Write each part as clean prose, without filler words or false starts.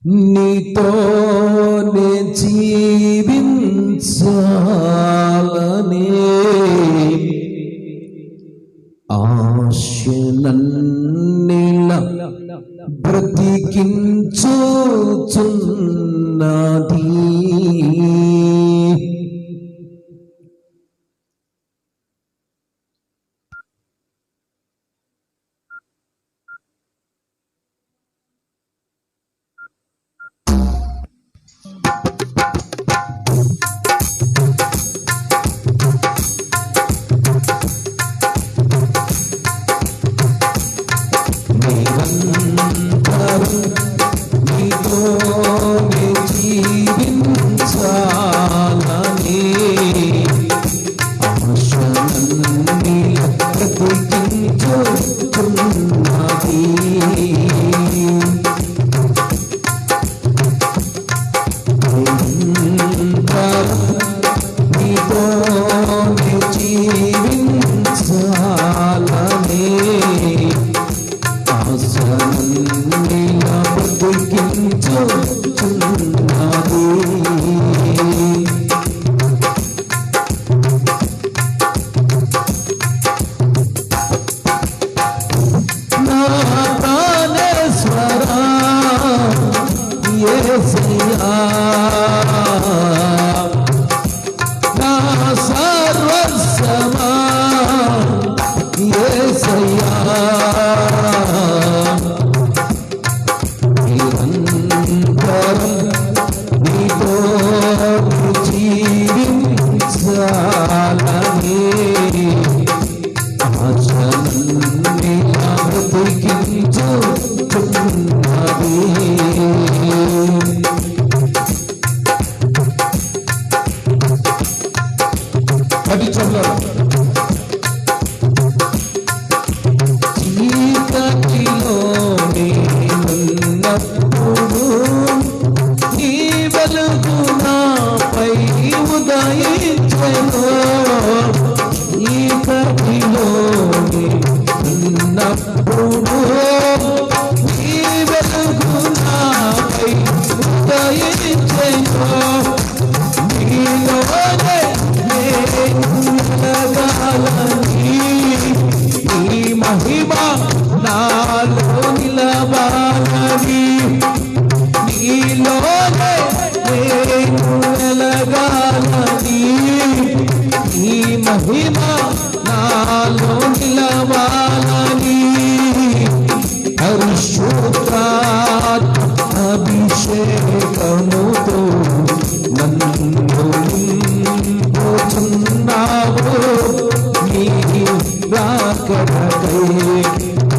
నీతోనే జీవించాలనే ఆశనన్నిల బ్రతికించుచున్నది. నీతోనే జీవించాలనే ఆశనన్నిల బ్రతికించుచున్నది. నీతోనే జీవించాలనే ఆశనన్నిల బ్రతికించుచున్నది. నా ప్రాణేశ్వరా యేసయ్యా, నా సర్వస్వమా యేసయ్యా, నిరంతరం నీతో జీవించాలనే ఆశనన్నిల బ్రతికించుచున్నది. చీకటిలోనే ఉన్నప్పుడు నీ వెలుగు నాపై ఉదయించెను. చీకటిలోనే ఉన్నప్పుడు నీ వెలుగు నాపై ఉదయించెను. నీలోనే వెలగాలని, నీ మహిమ నాలో నిలవాలని, నీలోనే నేను వెలగాలని, నీ మహిమ నాలో నిలవాలని, పరిశుద్ధాత్మ అభిషేకముతో నన్ను నింపుచున్నావు. నీ రాకడకై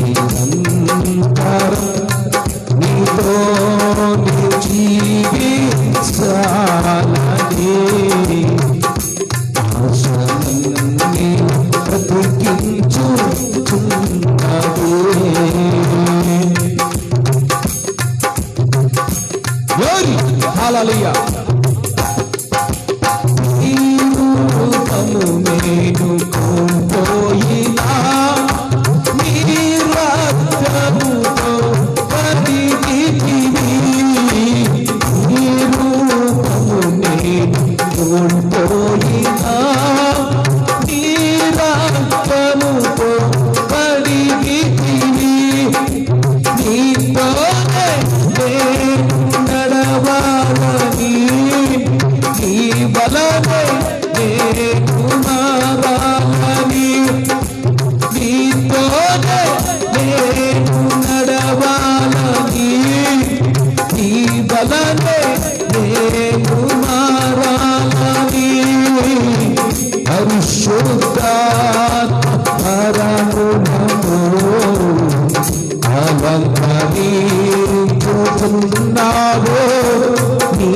నిరంతరం నీతోనే జీవించాలనే ఆశనన్నిల బ్రతికించుచున్నది. హల్లెలూయా. నీ రూపము నేను కోల్పోయినా, నీ రక్తముతో కడిగితివి. నీ రూపము నేను కోల్పోయినా, నీ రక్తముతో కడిగితివి. నీతోనే నేను నడవాలని, నీ బలమే నేను మారాలని, నీతోనే నేను నడవాలని, నీ బలమే నేను మారాలని, పరిశుద్ధాత్మరమునతో అలంకరించుచున్నావు. నీ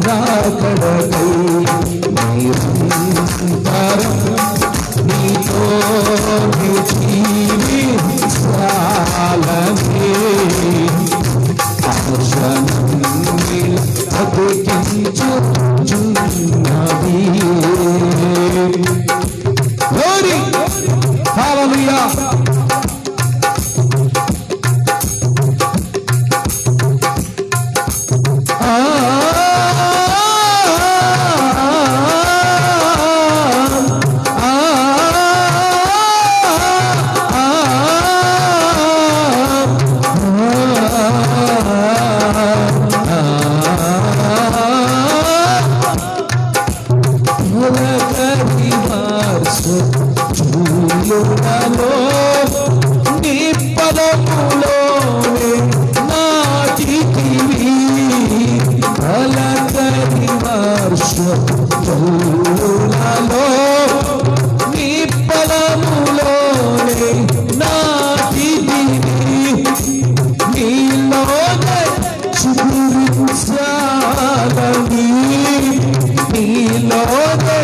రాకడకై నిరంతరం నీతోనే జీవించాలనే ఆశనన్నిల బ్రతికించుచున్నది. Glory! Hallelujah! చూలునలో నీ పదములోనే నాటితివి అలకరి వర్ష చూలునలో నీ పదములోనే నాటితివి నీలోనే చిగురించాలని నీలోనే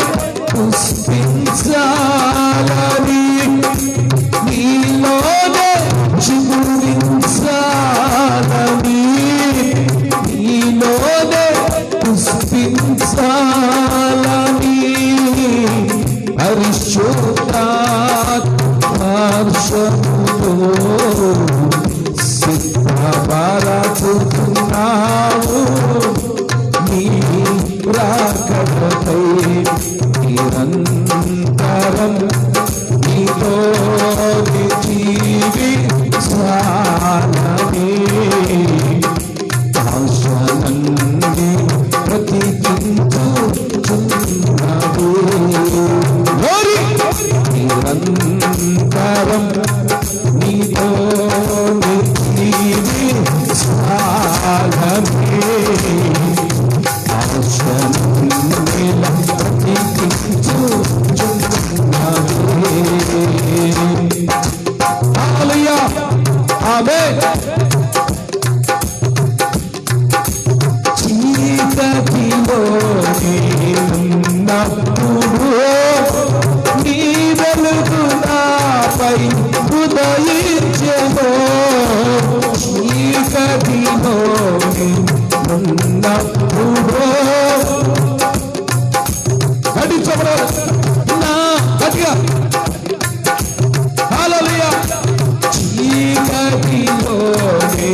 పుష్పించాలని నీలోనే చిగురించాలని నీలోనే పుష్పించాలని పరిశుద్ధాత్మర్షముతో సిద్ధపరచుతున్నావు నీ రాకడకై నిరంతరం నీతో జీవించాలని ఆశలన్నీ బ్రతికించుచున్నది నిరంతరం నీతో జీవించాలని ఆశలన్నీ హల్లెలూయా ఆమేన్ చీకటిలో ఉన్నప్పుడు నీ వెలుగు నాపై ఉదయించెను చీకటిలో ఉన్నప్పుడు హల్లెలూయా చీకటిలోనే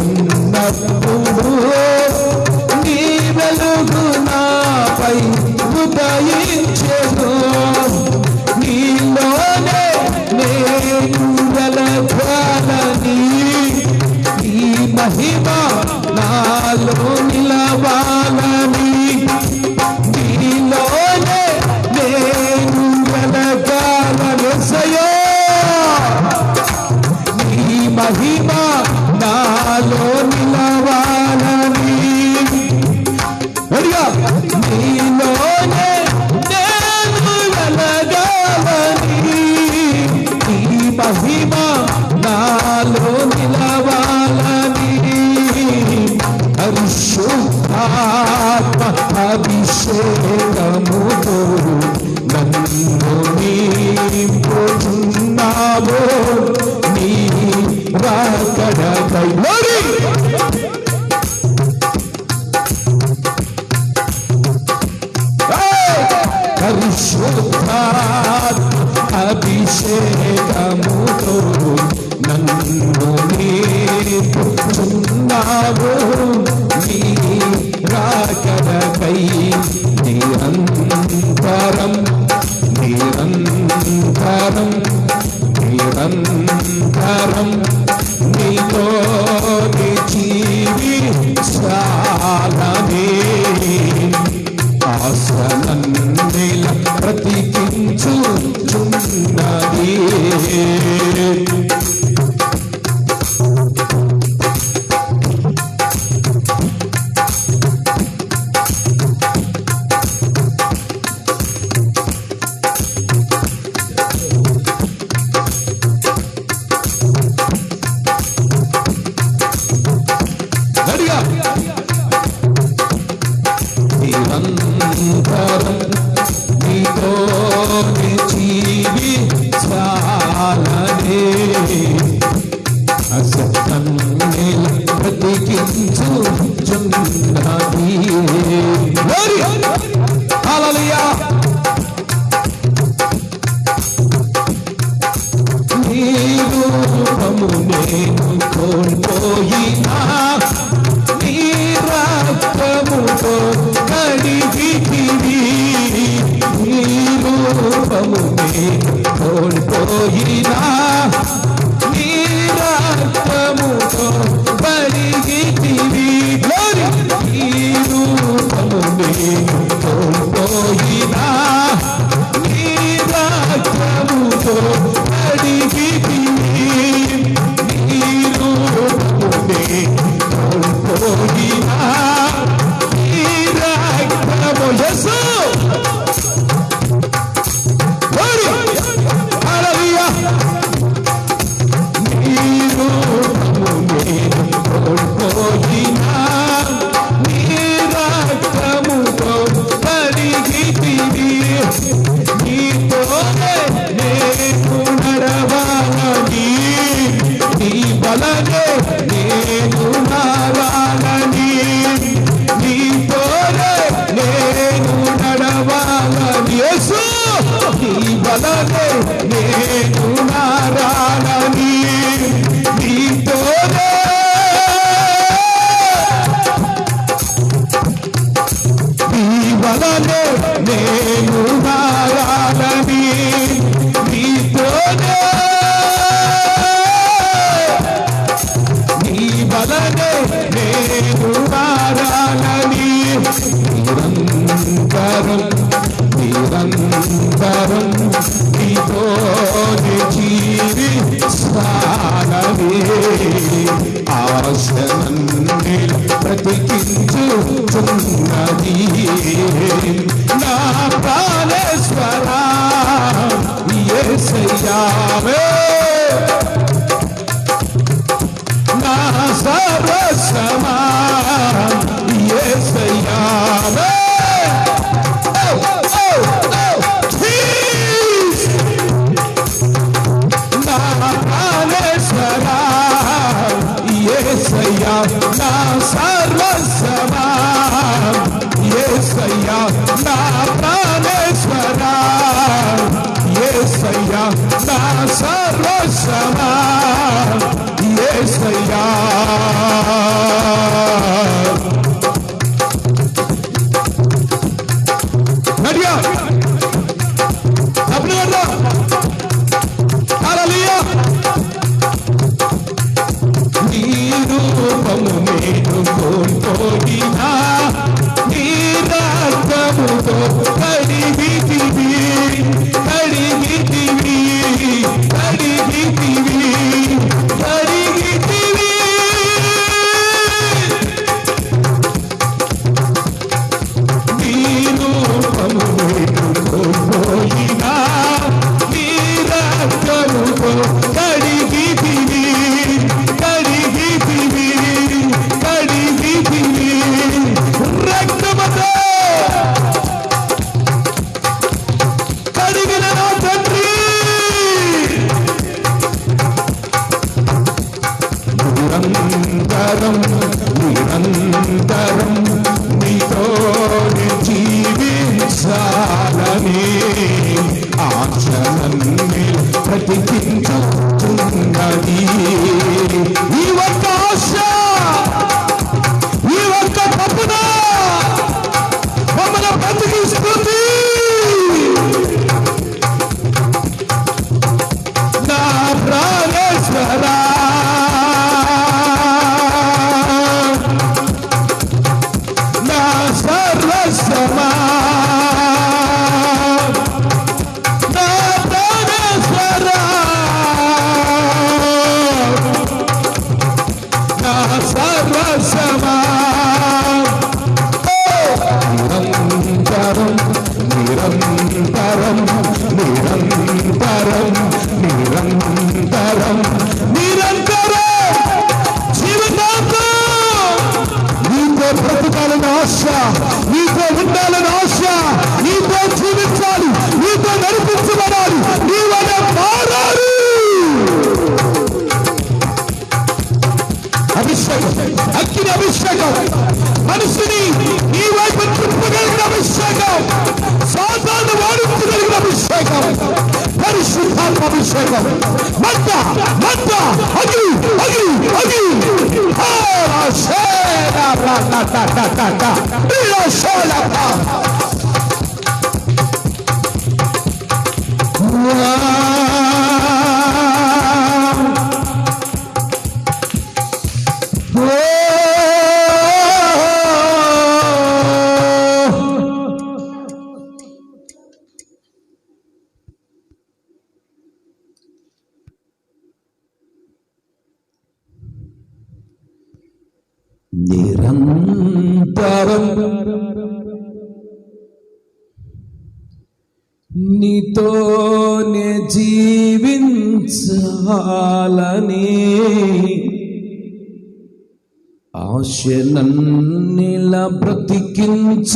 ఉన్నప్పుడు నీ వెలుగు నాపై ఉదయించెను నీలోనే నేను వెలగాలని నీ మహిమ నాలో నిలవాలని నీలోనే నేను వెలగాలనెసయో నీ మహిమ నాలో నిలవాలని నీలోనే నేను వెలగాలని నీ మహిమ నాలో నిలవాలని పరిశుద్ధాత్మ అభిషేకముతో నన్ను నింపుచున్నావు నీ రాకడకై పరిశుద్ధాత్మ అభిషేకముతో నన్ను నింపుచున్నావు నీ రాకడకై నిరంతరం నిరంతరం నిరంతరం నీతో జీవించాలని ఆశలన్నీల బ్రతికించుచున్నది నిరంతరం నీతో వలనే నేను మారాలని నీతోనే నీ వలనే నేను మారాలని నీతోనే నీ వలనే నేను మారాలని నిరంతరం నిరంతరం నీతోనే జీవిస్తానని ఆశనన్ని బ్రతికించుచున్నది నా ప్రాణేశ్వరా యేసయ్యా నా సర్వస్వమా యేసయ్యా యేసయ్యా నా సర్వస్వమా యేసయ్యా నా ప్రాణేశ్వరా యేసయ్యా నా సర్వస్వమా యేసయ్యా నడియా అప్పుడు హల్లెలూయా రూపము నేను కోల్పోయినా నీ రక్తముతో కడిగితివి కడిగితివి కడిగితివి కడిగితివి నీ రూపము నేను కోల్పోయినా నీ రక్తముతో కడిగితివి రక్తముతో కడిగిన నా తండ్రి నిరంతరం నిరంతరం నీతో జీవించాలని ఆశలన్నీ బ్రతికించుచున్నది ఈ ఒక్క ఆశ ఈ ఒక్క తప్పున మమ్మల్ని బ్రతికిస్తుంది నా ప్రాణేశ్వరా నా సర్వస్వమా నా ప్రాణేశ్వరా నా సర్వస్వమా నిరంతరం నిరంతరం నిరంతరం నిరంతరం నిరంతరం జీవితాంతం నీతో బ్రతకాలని ఆశ నీతో ఉండాలని ఆశ నీతో జీవించాలి నీతో నడిపించబడాలి నీ వల్ల మారాలి అభిషేకం అగ్ని అభిషేకం మనిషిని నీ వైపు తిప్పగలిగిన అభిషేకం సాతాను వాడించగలిగిన అభిషేకం పరిశుద్ధాత్మ అభిషేకం మంట మంట అగ్ని అగ్ని అగ్ని నిరంతరం నీతోనే జీవించాలని ఆశనన్నిలా బ్రతికించుచున్నది.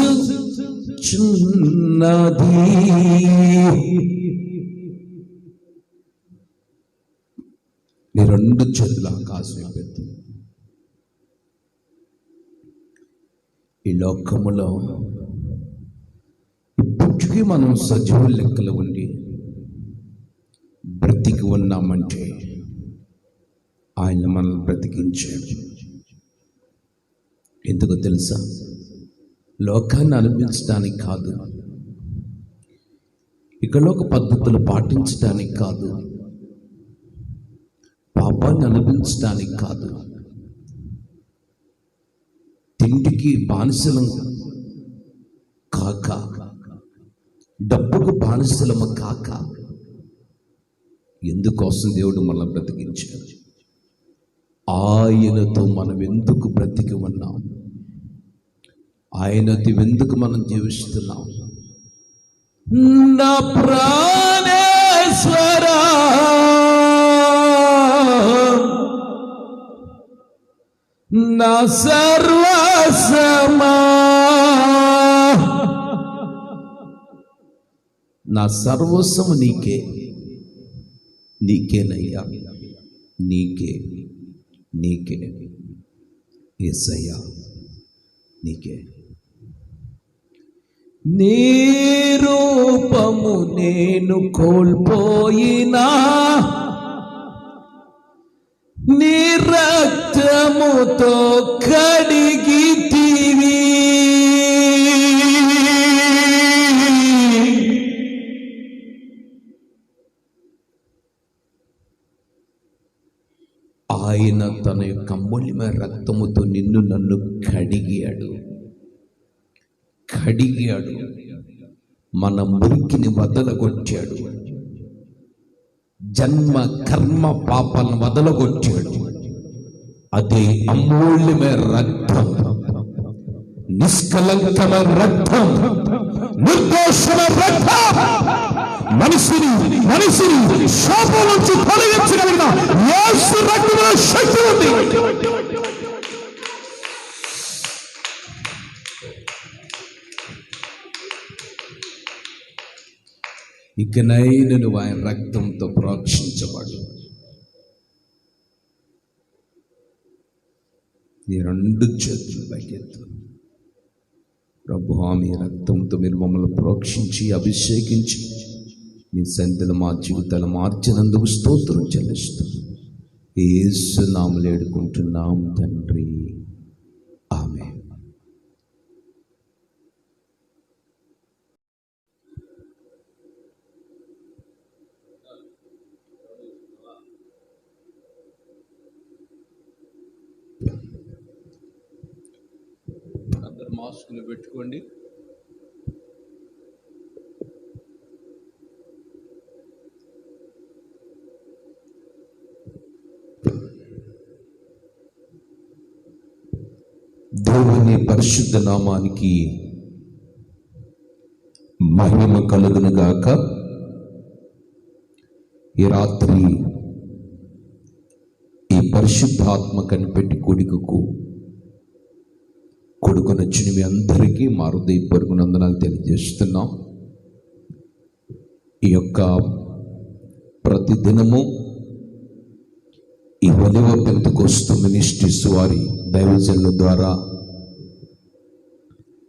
నీ రెండు చేతుల ఆకాశం పెద్ద ఈ లోకములో ఇప్పటికీ మనం సజీవ లెక్కలు ఉండి బ్రతికి ఉన్నామంటే ఆయన మనల్ని బ్రతికించాడు. ఎందుకో తెలుసా? లోకాన్ని అనుభవించడానికి కాదు, ఇకలోక పద్ధతులు పాటించడానికి కాదు, పాపాన్ని అనుభవించడానికి కాదు, తిండికి బానిసలం కాక, డబ్బుకు బానిసలము కాక, ఎందుకోసం దేవుడు మనల్ని బ్రతికించాడు? ఆయనతో మనం ఎందుకు బ్రతికి ఉన్నాం? ఆయనతో ఎందుకు మనం జీవిస్తున్నాం? నా ప్రాణేశ్వరా, నా సర్వస్వమా, నా సర్వస్వము నీకే, నీకేనయ్యా, నీకే, నీకే యేసయ్యా, నీకే. నీ రూపము నేను కోల్పోయినా, నీ రక్తముతో కడిగితివి, ఆయన తన యొక్క అమూల్యమైన రక్తముతో నిన్ను నన్ను కడిగాడు. మన మురికిని వదలగొట్టాడు, జన్మ కర్మ పాపాలను వదలగొట్టాడు. అదే అమూల్యమైన రక్తం, నిష్కలంకమైన రక్తం, నిర్దోషమైన రక్తం, మనిషిని శాపం నుంచి తొలగించగలిగిన యేసు రక్తంలో శక్తి ఉంది. ఇకనైనా నువ్వు ఆయన రక్తంతో ప్రోక్షించబడు. నీ రెండు చేతులు పైకెత్తు. ప్రభువా, మీ రక్తంతో మీరు మమ్మల్ని ప్రోక్షించి అభిషేకించి నీ సన్నిధిలో మా జీవితాలు మార్చినందుకు స్తోత్రం చెల్లిస్తాం. యేసు నామములో వేడుకుంటున్నాం తండ్రి, ఆమేన్. అందరు మాస్కులు పెట్టుకోండి. దేవుని పరిశుద్ధ నామానికి మహిమ కలుగును గాక. ఈ రాత్రి ఈ పరిశుద్ధాత్మ కనిపెట్టి కొడుకొనొచ్చిన మీ అందరికీ మా హృదయపూర్వక వందనాలు తెలియజేస్తున్నాం. ఈ యొక్క ప్రతిదినము ఈ ఒలివ పెంతెకోస్తు మినిస్ట్రీస్ వారి దైవజనుల ద్వారా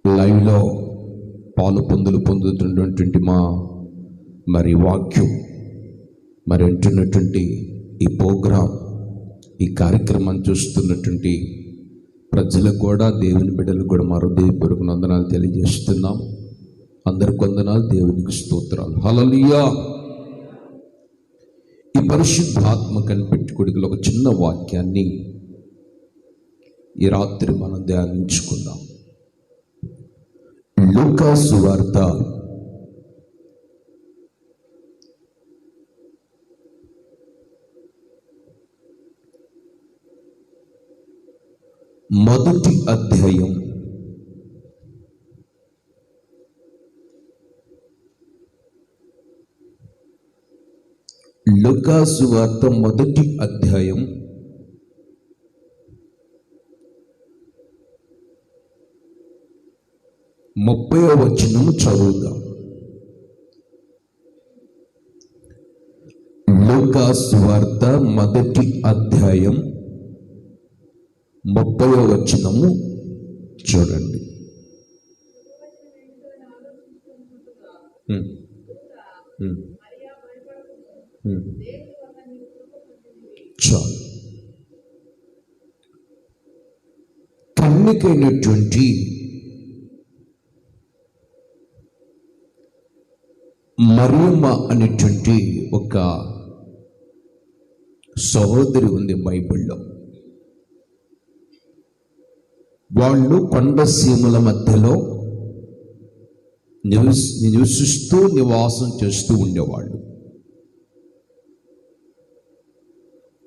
లైవ్లో పొందుతున్నటువంటి మరి వాక్యం మరి అంటున్నటువంటి ఈ ప్రోగ్రాం, ఈ కార్యక్రమాన్ని చూస్తున్నటువంటి ప్రజలకు కూడా, దేవుని బిడ్డలకు కూడా మా హృదయపూర్వక వందనాలు తెలియజేస్తున్నాం. అందరికి వందనాలు, దేవునికి స్తోత్రాలు. హల్లెలూయా. ఈ పరిశుద్ధాత్మ కనిపెట్టుకోడికి ఒక చిన్న వాక్యాన్ని ఈ రాత్రి మనం ధ్యానించుకుందాం. లూకా సువార్త 1వ అధ్యాయం 1వ అధ్యాయం 30వ వచనము చదువుదాం. లూకా సువార్త 1వ అధ్యాయం 30వ వచనము చూడండి. చాలు. కన్యకైనటువంటి మరియమ్మ అనేటువంటి ఒక సహోదరి ఉంది బైబిల్లో. వాళ్ళు కొండ సీమల మధ్యలో నివసిస్తూ నివాసం చేస్తూ ఉండేవాళ్ళు.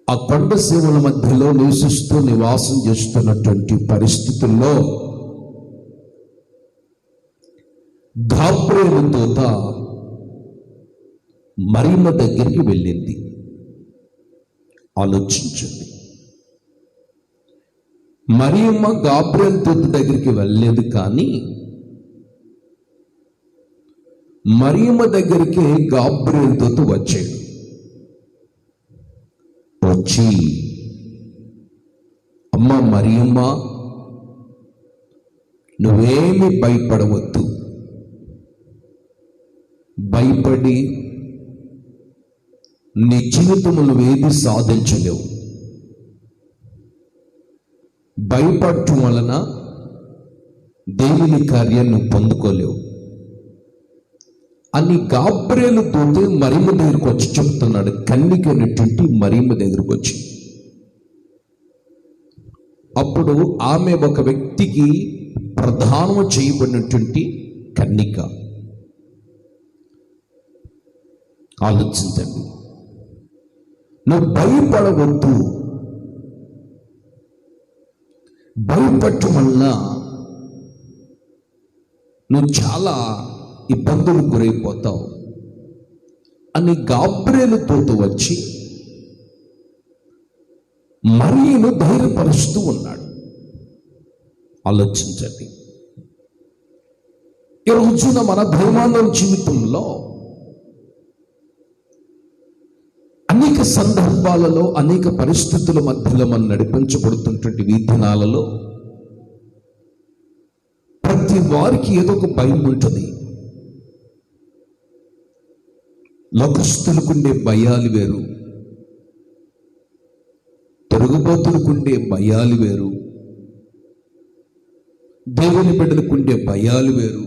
ఆ కొండ సీమల మధ్యలో నివసిస్తూ నివాసం చేస్తున్నటువంటి పరిస్థితుల్లో గాబ్రియేలు దూత మరియమ్మ దగ్గరికి వెళ్ళింది. ఆలోచించండి, మరియమ్మ గాబ్రియేలు దూత దగ్గరికి వెళ్ళలేదు, కానీ మరియమ్మ దగ్గరికి గాబ్రియేలు దూత వచ్చాడు. వచ్చి, అమ్మ మరియమ్మ, నువ్వేమి భయపడవద్దు, భయపడి నీ జీవితంలో నువ్వేది సాధించలేవు, భయపడటం వలన దేవుని కార్యాన్ని నువ్వు పొందుకోలేవు అని గాబ్రియేలు దూత మరియమ్మ దగ్గరికి వచ్చి చెప్తున్నాడు. కన్యకైనటువంటి మరియమ్మ దగ్గరికి వచ్చి, అప్పుడు ఆమె ఒక వ్యక్తికి ప్రధానం చేయబడినటువంటి కన్యక. ఆలోచించండి, నువ్వు భయపడవద్దు, భయపడటం వల్ల నువ్వు చాలా ఇబ్బందులకు గురైపోతావు అని గాబ్రియేలు దూత వచ్చి మరియను ధైర్యపరుస్తూ ఉన్నాడు. ఆలోచించండి, ఈ రోజున మన దైనందిన జీవితంలో అనేక సందర్భాలలో, అనేక పరిస్థితుల మధ్యలో మనం నడిపించబడుతున్నటువంటి విధానాలలో ప్రతి వారికి ఏదో ఒక భయం ఉంటుంది. లోకస్తులకుండే భయాలు వేరు, తిరుగుబోతులకుండే భయాలు వేరు, దేవుని బిడ్డలకుండే భయాలు వేరు,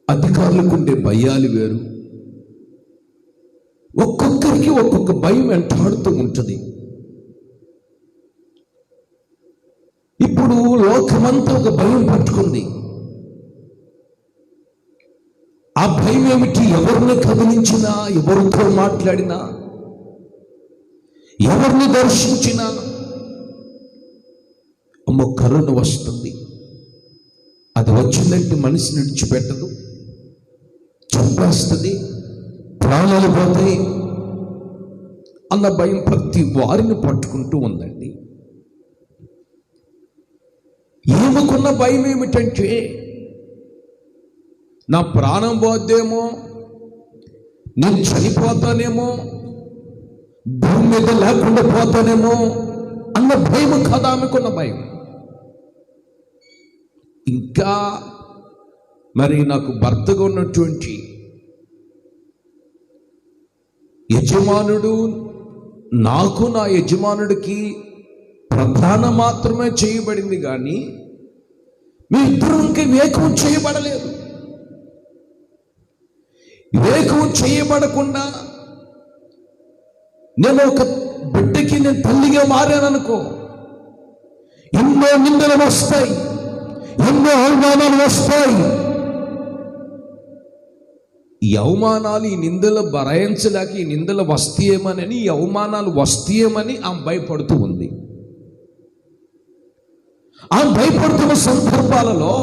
అధికారులకుండే భయాలు వేరు. ఒక్కొక్కరికి ఒక్కొక్క భయం వెంటాడుతూ ఉంటుంది. ఇప్పుడు లోకమంతా ఒక భయం పట్టుకుంది. ఆ భయం ఏమిటి? ఎవరిని కదిలించినా, ఎవరితో మాట్లాడినా, ఎవరిని దర్శించినా అమ్మో కరోనా వస్తుంది, అది వచ్చిందంటే మనిషిని విడిచిపెట్టదు, చంపేస్తుంది, ప్రాణాలు పోతాయి అన్న భయం ప్రతి వారిని పట్టుకుంటూ ఉందండి. ఏమకున్న భయం ఏమిటంటే, నా ప్రాణం పోద్దేమో, నేను చనిపోతానేమో, భూమి మీద లేకుండా పోతానేమో అన్న భయం కదా ఆమెకున్న భయం. ఇంకా మరి నాకు భర్తగా ఉన్నటువంటి యజమానుడు నాకు, నా యజమానుడికి ప్రధాన మాత్రమే చేయబడింది, కానీ మీ ఇద్దరు ఇంకా వివేకం చేయబడలేదు. వివేకం చేయబడకుండా నేను ఒక బిడ్డకి నేను తల్లిగా మారాననుకో, ఎన్నో నిందలు వస్తాయి, ఎన్నో అవమానాలు వస్తాయి. ఈ అవమానాలు, ఈ నిందలు భరాయించలేక ఈ నిందలు వస్తాయేమని, ఈ అవమానాలు వస్తాయేమని ఆమె భయపడుతూ ఉంది. ఆ భయపడుతున్న సందర్భాలలో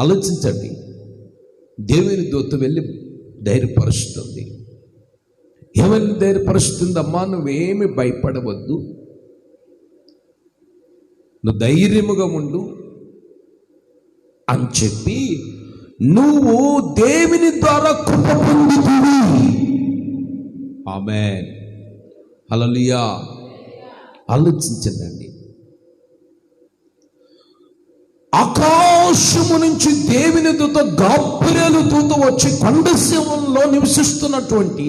ఆలోచించండి, దేవుని దూత వెళ్ళి ధైర్యపరుస్తుంది. ఏమని ధైర్యపరుస్తుంది? అమ్మా, నువ్వేమి భయపడవద్దు, నువ్వు ధైర్యముగా ఉండు అని చెప్పి, నువ్వు దేవుని ద్వారా కృప పొందుతుంది. ఆమేన్, హల్లెలూయా. ఆలోచించండి, ఆకాశము నుంచి దేవుని దూత గాబ్రియేలు దూత వచ్చి కొండ శివంలో నివసిస్తున్నటువంటి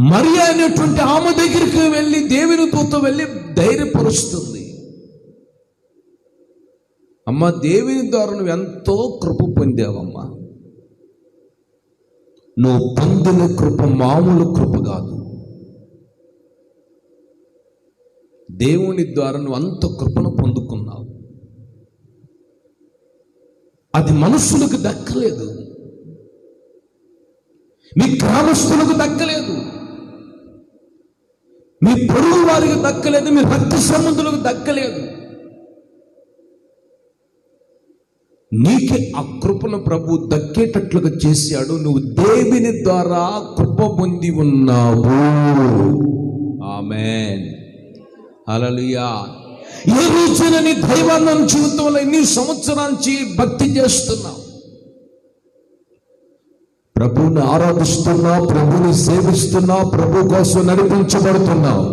మరియా అనేటువంటి ఆమె దగ్గరికి వెళ్ళి దేవుని దూత వెళ్ళి ధైర్యపరుస్తుంది. అమ్మ, దేవుని ద్వారా నువ్వు ఎంతో కృప పొందావమ్మా. నువ్వు పొందిన కృప మామూలు కృప కాదు. దేవుని ద్వారా నువ్వు అంత కృపను పొందుకున్నావు. అది మనుషులకు దక్కలేదు, మీ గ్రామస్తులకు దక్కలేదు, మీ పొరుగు వారికి దక్కలేదు, మీ రక్త సంబంధులకు దక్కలేదు. నీకే ఆ కృపను ప్రభు దక్కేటట్లుగా చేశాడు. నువ్వు దేవుని ద్వారా కృప పొంది ఉన్నావు. ఆమేన్, హల్లెలూయా. ఏ రోజున నీ దైవాన్ని జీవితంలో ఎన్ని సంవత్సరాల నుంచి భక్తి చేస్తున్నావు, ప్రభువుని ఆరాధిస్తున్నావు, ప్రభువుని సేవిస్తున్నావు, ప్రభు కోసం నడిపించబడుతున్నావు.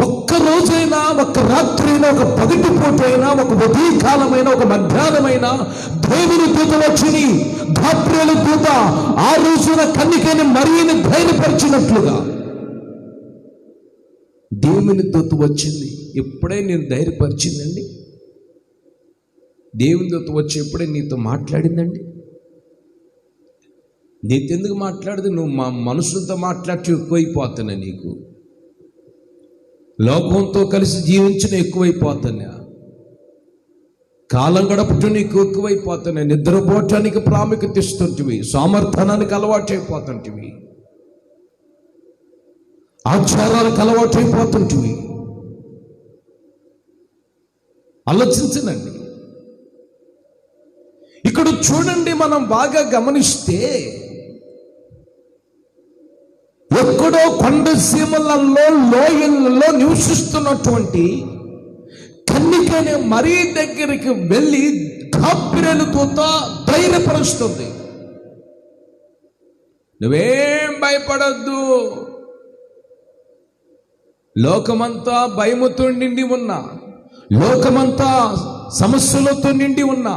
ఒక్క రోజైనా, ఒక్క రాత్రి అయినా, ఒక పగటి పూట అయినా, ఒక ఉదయకాలమైనా, ఒక మధ్యాహ్నమైనా దేవుని దూత వచ్చి గాబ్రియేలు దూత ఆ రోజున కన్యకైన మరియని ధైర్యపరిచినట్లుగా దేవుని దూత వచ్చింది. ఎప్పుడే నేను ధైర్యపరిచిందండి? దేవుని దూత వచ్చి ఎప్పుడే నీతో మాట్లాడిందండి? నీతో ఎందుకు మాట్లాడదు? నువ్వు మా మనుషులతో మాట్లాడి ఎక్కువైపోతున్నా, నీకు లోకంతో కలిసి జీవించిన ఎక్కువైపోతున్నా, కాలం గడపటం నీకు ఎక్కువైపోతున్నా, నిద్రపోవటానికి ప్రాముఖ్యత ఇస్తుంటివి, సామర్థ్యానికి అలవాటు అయిపోతుంటివి, ఆచారాలకు అలవాటు అయిపోతుంటివి. ఆలోచించనండి. ఇక్కడ చూడండి, మనం బాగా గమనిస్తే ఎక్కడో కొండ సీమలలో, లోయలలో నివసిస్తున్నటువంటి కన్యకైన మరియ దగ్గరికి వెళ్ళి గాబ్రియేలు దూత ధైర్యపరుస్తుంది. నువ్వేం భయపడద్దు, లోకమంతా భయముతో నిండి ఉన్నా, లోకమంతా సమస్యలతో నిండి ఉన్నా,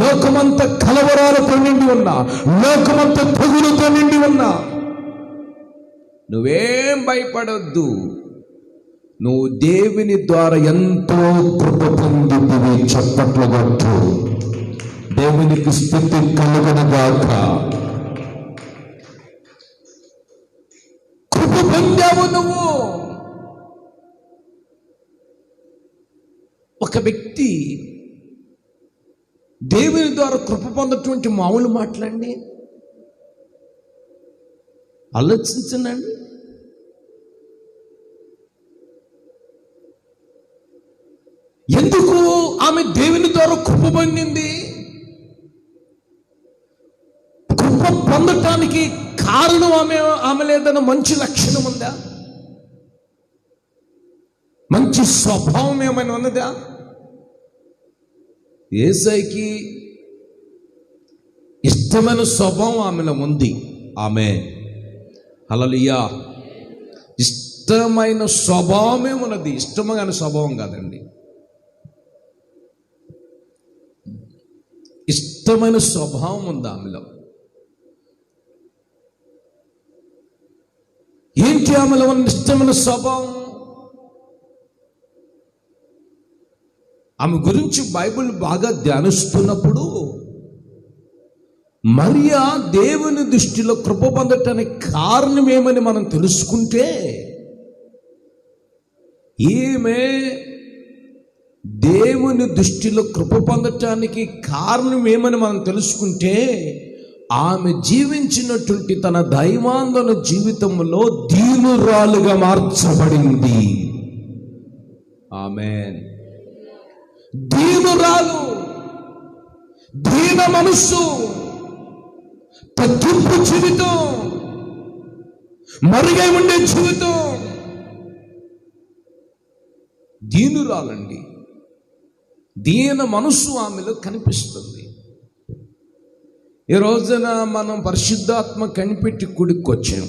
లోకమంతా కలవరాలతో నిండి ఉన్నా, లోకమంతా తెగులుతో నిండి ఉన్నా, నువ్వేం భయపడొద్దు. నువ్వు దేవుని ద్వారా ఎంతో కృప పొందుతుంది. చప్పట్లు కొట్టు, దేవునికి స్తుతి కలుగునుగాక. కృప పొందావు నువ్వు. ఒక వ్యక్తి దేవుని ద్వారా కృప పొందటువంటి మామూలు మాటలండి. ఆలోచించండి. ఎందుకు ఆమె దేవుని ద్వారా కృప పొందింది? కృప పొందటానికి కారణం ఆమె లేదన్న మంచి లక్షణం ఉందా? మంచి స్వభావం ఏమైనా ఉన్నదా? యేసయ్యకి ఇష్టమైన స్వభావం ఆమెలో ఉంది. ఆమె హల్లెలూయా. ఇష్టమైన స్వభావమే ఉన్నది, ఇష్టమైన స్వభావం కాదండి. ఇష్టమైన స్వభావం ఉంది ఆమెలో. ఏంటి ఆమెలో ఉన్న ఇష్టమైన స్వభావం? ఆమె గురించి బైబిల్ బాగా ధ్యానిస్తున్నప్పుడు మరియా దేవుని దృష్టిలో కృప పొందటానికి కారణం ఏమని మనం తెలుసుకుంటే, ఈమె దేవుని దృష్టిలో కృప పొందటానికి కారణం ఏమని మనం తెలుసుకుంటే, ఆమె జీవించినటువంటి తన దైవాందన జీవితంలో దీనురాలుగా మార్చబడింది. ఆమేన్. దీనురాలు, దీన మనస్సు, తగ్గింపు జీవితం, మరుగై ఉండే జీవితం. దీనురాలండి. దీన మనస్సు ఆమెలో కనిపిస్తుంది. ఈ రోజున మనం పరిశుద్ధాత్మ కనిపెట్టి గుడికి వచ్చాం.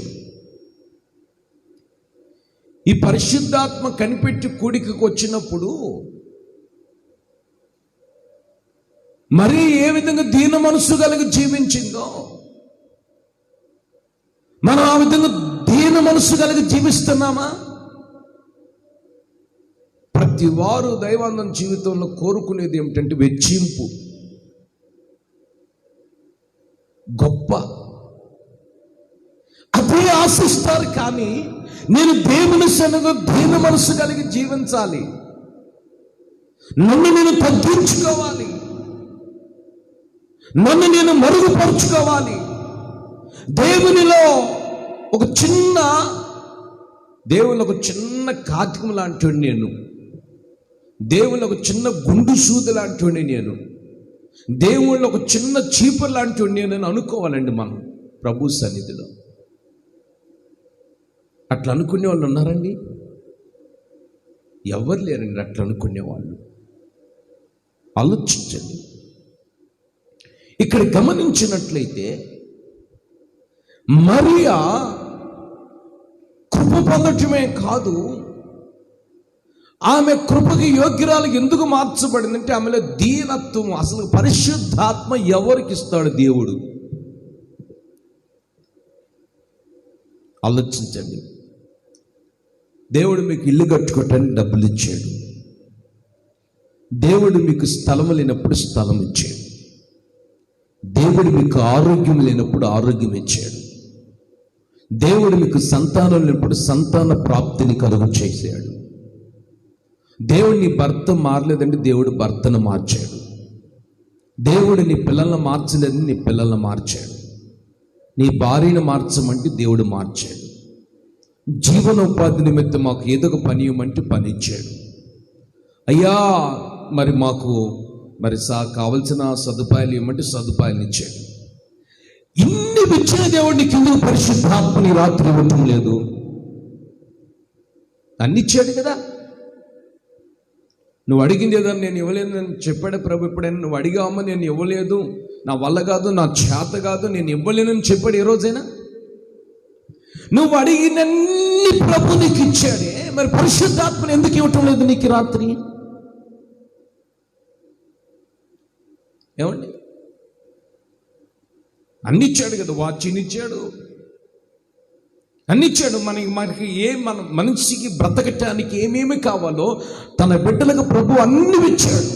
ఈ పరిశుద్ధాత్మ కనిపెట్టి కూడికకు వచ్చినప్పుడు మరి ఏ విధంగా దీన మనసు కలిగి జీవించిందో, మనం ఆ విధంగా దీన మనసు కలిగి జీవిస్తున్నామా? ప్రతి వారు దైవాంగం జీవితంలో కోరుకునేది ఏమిటంటే వెచ్చింపు, గొప్ప, అదే ఆశిస్తారు. కానీ నేను దేవుని సన్నిధిలో దీన మనసు కలిగి జీవించాలి, నన్ను నేను తగ్గించుకోవాలి, నన్ను నేను మరుగుపరుచుకోవాలి, దేవునిలో ఒక చిన్న కాతికం లాంటి నేను, దేవుని ఒక చిన్న గుండు సూది లాంటి నేను, దేవుళ్ళు ఒక చిన్న చీపురు లాంటి నేను అనుకోవాలండి మనం ప్రభు సన్నిధిలో. అట్లా అనుకునే వాళ్ళు ఉన్నారండి? ఎవరు లేరండి అట్లా అనుకునే వాళ్ళు. ఆలోచించండి. ఇక్కడ గమనించినట్లయితే మరియా కృప పొందటమే కాదు, ఆమె కృపకి యోగ్యురాలు ఎందుకు మార్చబడిందంటే ఆమెలో దీనత్వం. అసలు పరిశుద్ధాత్మ ఎవరికి ఇస్తాడు దేవుడు? ఆలోచించండి. దేవుడు మీకు ఇల్లు కట్టుకోవటానికి డబ్బులు ఇచ్చాడు, దేవుడు మీకు స్థలం లేనప్పుడు స్థలం ఇచ్చాడు, దేవుడు మీకు ఆరోగ్యం లేనప్పుడు ఆరోగ్యం ఇచ్చాడు, దేవుడు మీకు సంతానం లేనప్పుడు సంతాన ప్రాప్తిని కలుగు చేశాడు. దేవుడు నీ భర్త మారలేదంటే దేవుడు భర్తను మార్చాడు. దేవుడు నీ పిల్లలను మార్చలేదని నీ పిల్లలను మార్చాడు. నీ భార్యను మార్చమంటే దేవుడు మార్చాడు. జీవనోపాధి నిమిత్తం మాకు ఏదో ఒక పని ఇవ్వమంటే పని ఇచ్చాడు. అయ్యా మరి మాకు కావలసిన సదుపాయాలు ఇవ్వమంటే సదుపాయాలు ఇచ్చాడు. ఇన్ని ఇచ్చిన దేవుడిని కింద పరిశుద్ధాత్మని రాత్రి ఇవ్వటం లేదు? అన్ని ఇచ్చాడు కదా. నువ్వు అడిగింది ఏదన్నా నేను ఇవ్వలేదు అని చెప్పాడు ప్రభు. ఎప్పుడైనా నువ్వు అడిగావమ్మా నేను ఇవ్వలేదు, నా వల్ల కాదు, నా చేత కాదు, నేను ఇవ్వలేనని చెప్పాడు ఏ రోజైనా? నువ్వు అడిగినన్ని ప్రభు నీకు ఇచ్చాడే, మరి పరిశుద్ధాత్మని ఎందుకు ఇవ్వటం లేదు నీకు రాత్రి? ఏమండి? అన్ని ఇచ్చాడు కదా, వాచిని ఇచ్చాడు, అన్ని ఇచ్చాడు. మనకి మన మనిషికి బ్రతకటానికి ఏమేమి కావాలో తన బిడ్డలకు ప్రభు అన్ని ఇచ్చాడు.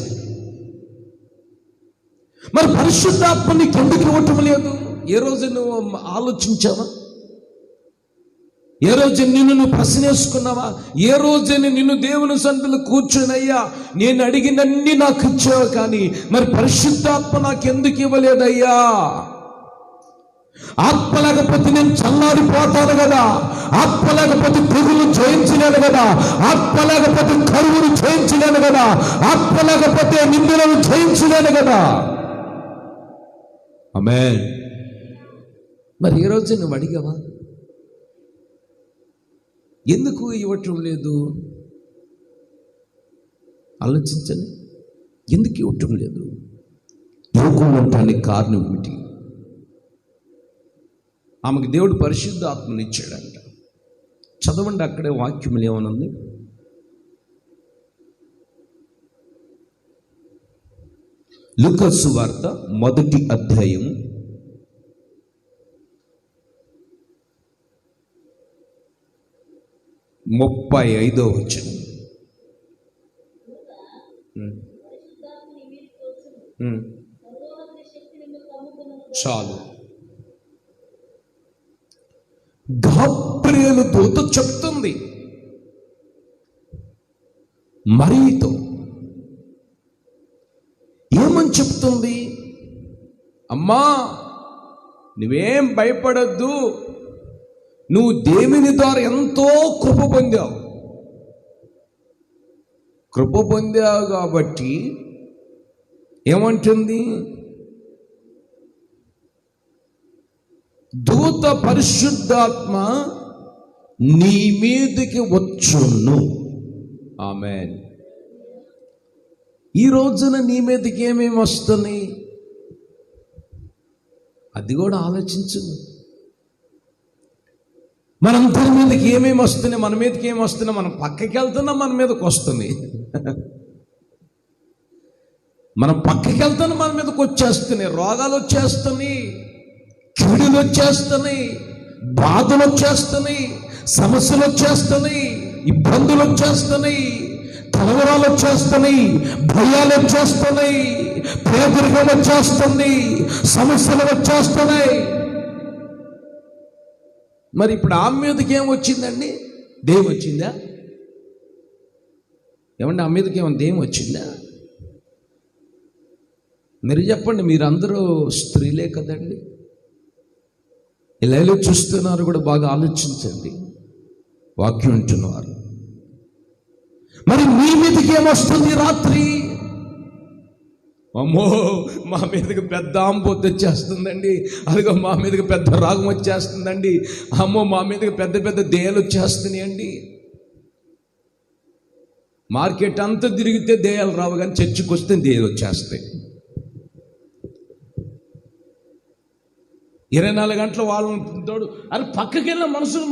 మరి పరిశుద్ధాత్మ నీకు ఎందుకు ఇవ్వటం లేదు? ఏ రోజు నువ్వు ఆలోచించావా? ఏ రోజు నువ్వు ప్రశ్నేసుకున్నావా? ఏ రోజైనా నిన్ను దేవుని సన్నిధిలో కూర్చొనయ్యా నేను అడిగినన్ని నాకు ఇచ్చావు, కానీ మరి పరిశుద్ధాత్మ నాకు ఎందుకు ఇవ్వలేదయ్యా? ఆత్మ లేకపోతే నేను చల్లారిపోతాను కదా, ఆత్మ లేకపోతే తెగులు జయించలేను కదా, ఆత్మ లేకపోతే కరువును జయించలేను కదా, ఆత్మ లేకపోతే నిందలను జయించలేను కదా. ఆమేన్. మరి ఈ రోజు నువ్వు అడిగావా? ఎందుకు ఇవ్వటం లేదు? ఆలోచించండి. ఎందుకు ఇవ్వటం లేదు? యోగం ఉండటానికి కారణం ఏమిటి? ఆమెకు దేవుడు పరిశుద్ధ ఆత్మని ఇచ్చాడంట. చదవండి, అక్కడే వాక్యములు ఏమనుంది? లూకా సువార్త 1వ అధ్యాయం 35వ వచనం. చాలు. గాబ్రియేలు దూత చెప్తుంది మరియతో. ఏమని చెప్తుంది? అమ్మా నువ్వేం భయపడద్దు, నువ్వు దేవుని ద్వారా ఎంతో కృప పొందావు కాబట్టి ఏమంటుంది? దూత పరిశుద్ధాత్మ నీ మీదకి వచ్చును. ఆమేన్. ఈ రోజున నీ మీదకి ఏమేమి వస్తున్నాయి అది కూడా ఆలోచించు. మనందరి మీదకి ఏమేమి వస్తున్నాయి, మన మీదకి ఏమి వస్తున్నాయి, మనం పక్కకి వెళ్తున్నాం, మన మీదకి వస్తుంది. మనం పక్కకి వెళ్తున్నాం, మన మీదకి వచ్చేస్తున్నాయి. రోగాలు వచ్చేస్తున్నాయి, కీడులు వచ్చేస్తున్నాయి, బాధలు వచ్చేస్తున్నాయి, సమస్యలు వచ్చేస్తున్నాయి, ఇబ్బందులు వచ్చేస్తున్నాయి, కలవరాలు వచ్చేస్తున్నాయి, భయాలు వచ్చేస్తున్నాయి, పేదరికం వచ్చేస్తుంది, సమస్యలు వచ్చేస్తున్నాయి. మరి ఇప్పుడు ఆమె మీదకి ఏం వచ్చిందండి? దెయ్యం వచ్చిందా? ఏమండి, ఆమె మీదకి ఏమన్నా దెయ్యం వచ్చిందా? మీరు చెప్పండి. మీరందరూ స్త్రీలే కదండి, ఇలా చూస్తున్నారు కూడా, బాగా ఆలోచించండి. వాక్యం వింటున్నారు. మరి మీ మీదకి ఏమొస్తుంది రాత్రి? అమ్మో, మా మీదకి పెద్ద ఆంబోత్ వచ్చేస్తుందండి, అదిగో మా మీదకి పెద్ద రాగం వచ్చేస్తుందండి, అమ్మో మా మీదకి పెద్ద పెద్ద దెయ్యాలు వచ్చేస్తున్నాయండి. మార్కెట్ అంతా తిరిగితే దెయ్యాలు రావు, కానీ చర్చికి వస్తే దెయ్యాలు వచ్చేస్తాయి. 24 గంటలు వాళ్ళని తోడు, అది పక్కకి వెళ్ళిన మనుషులు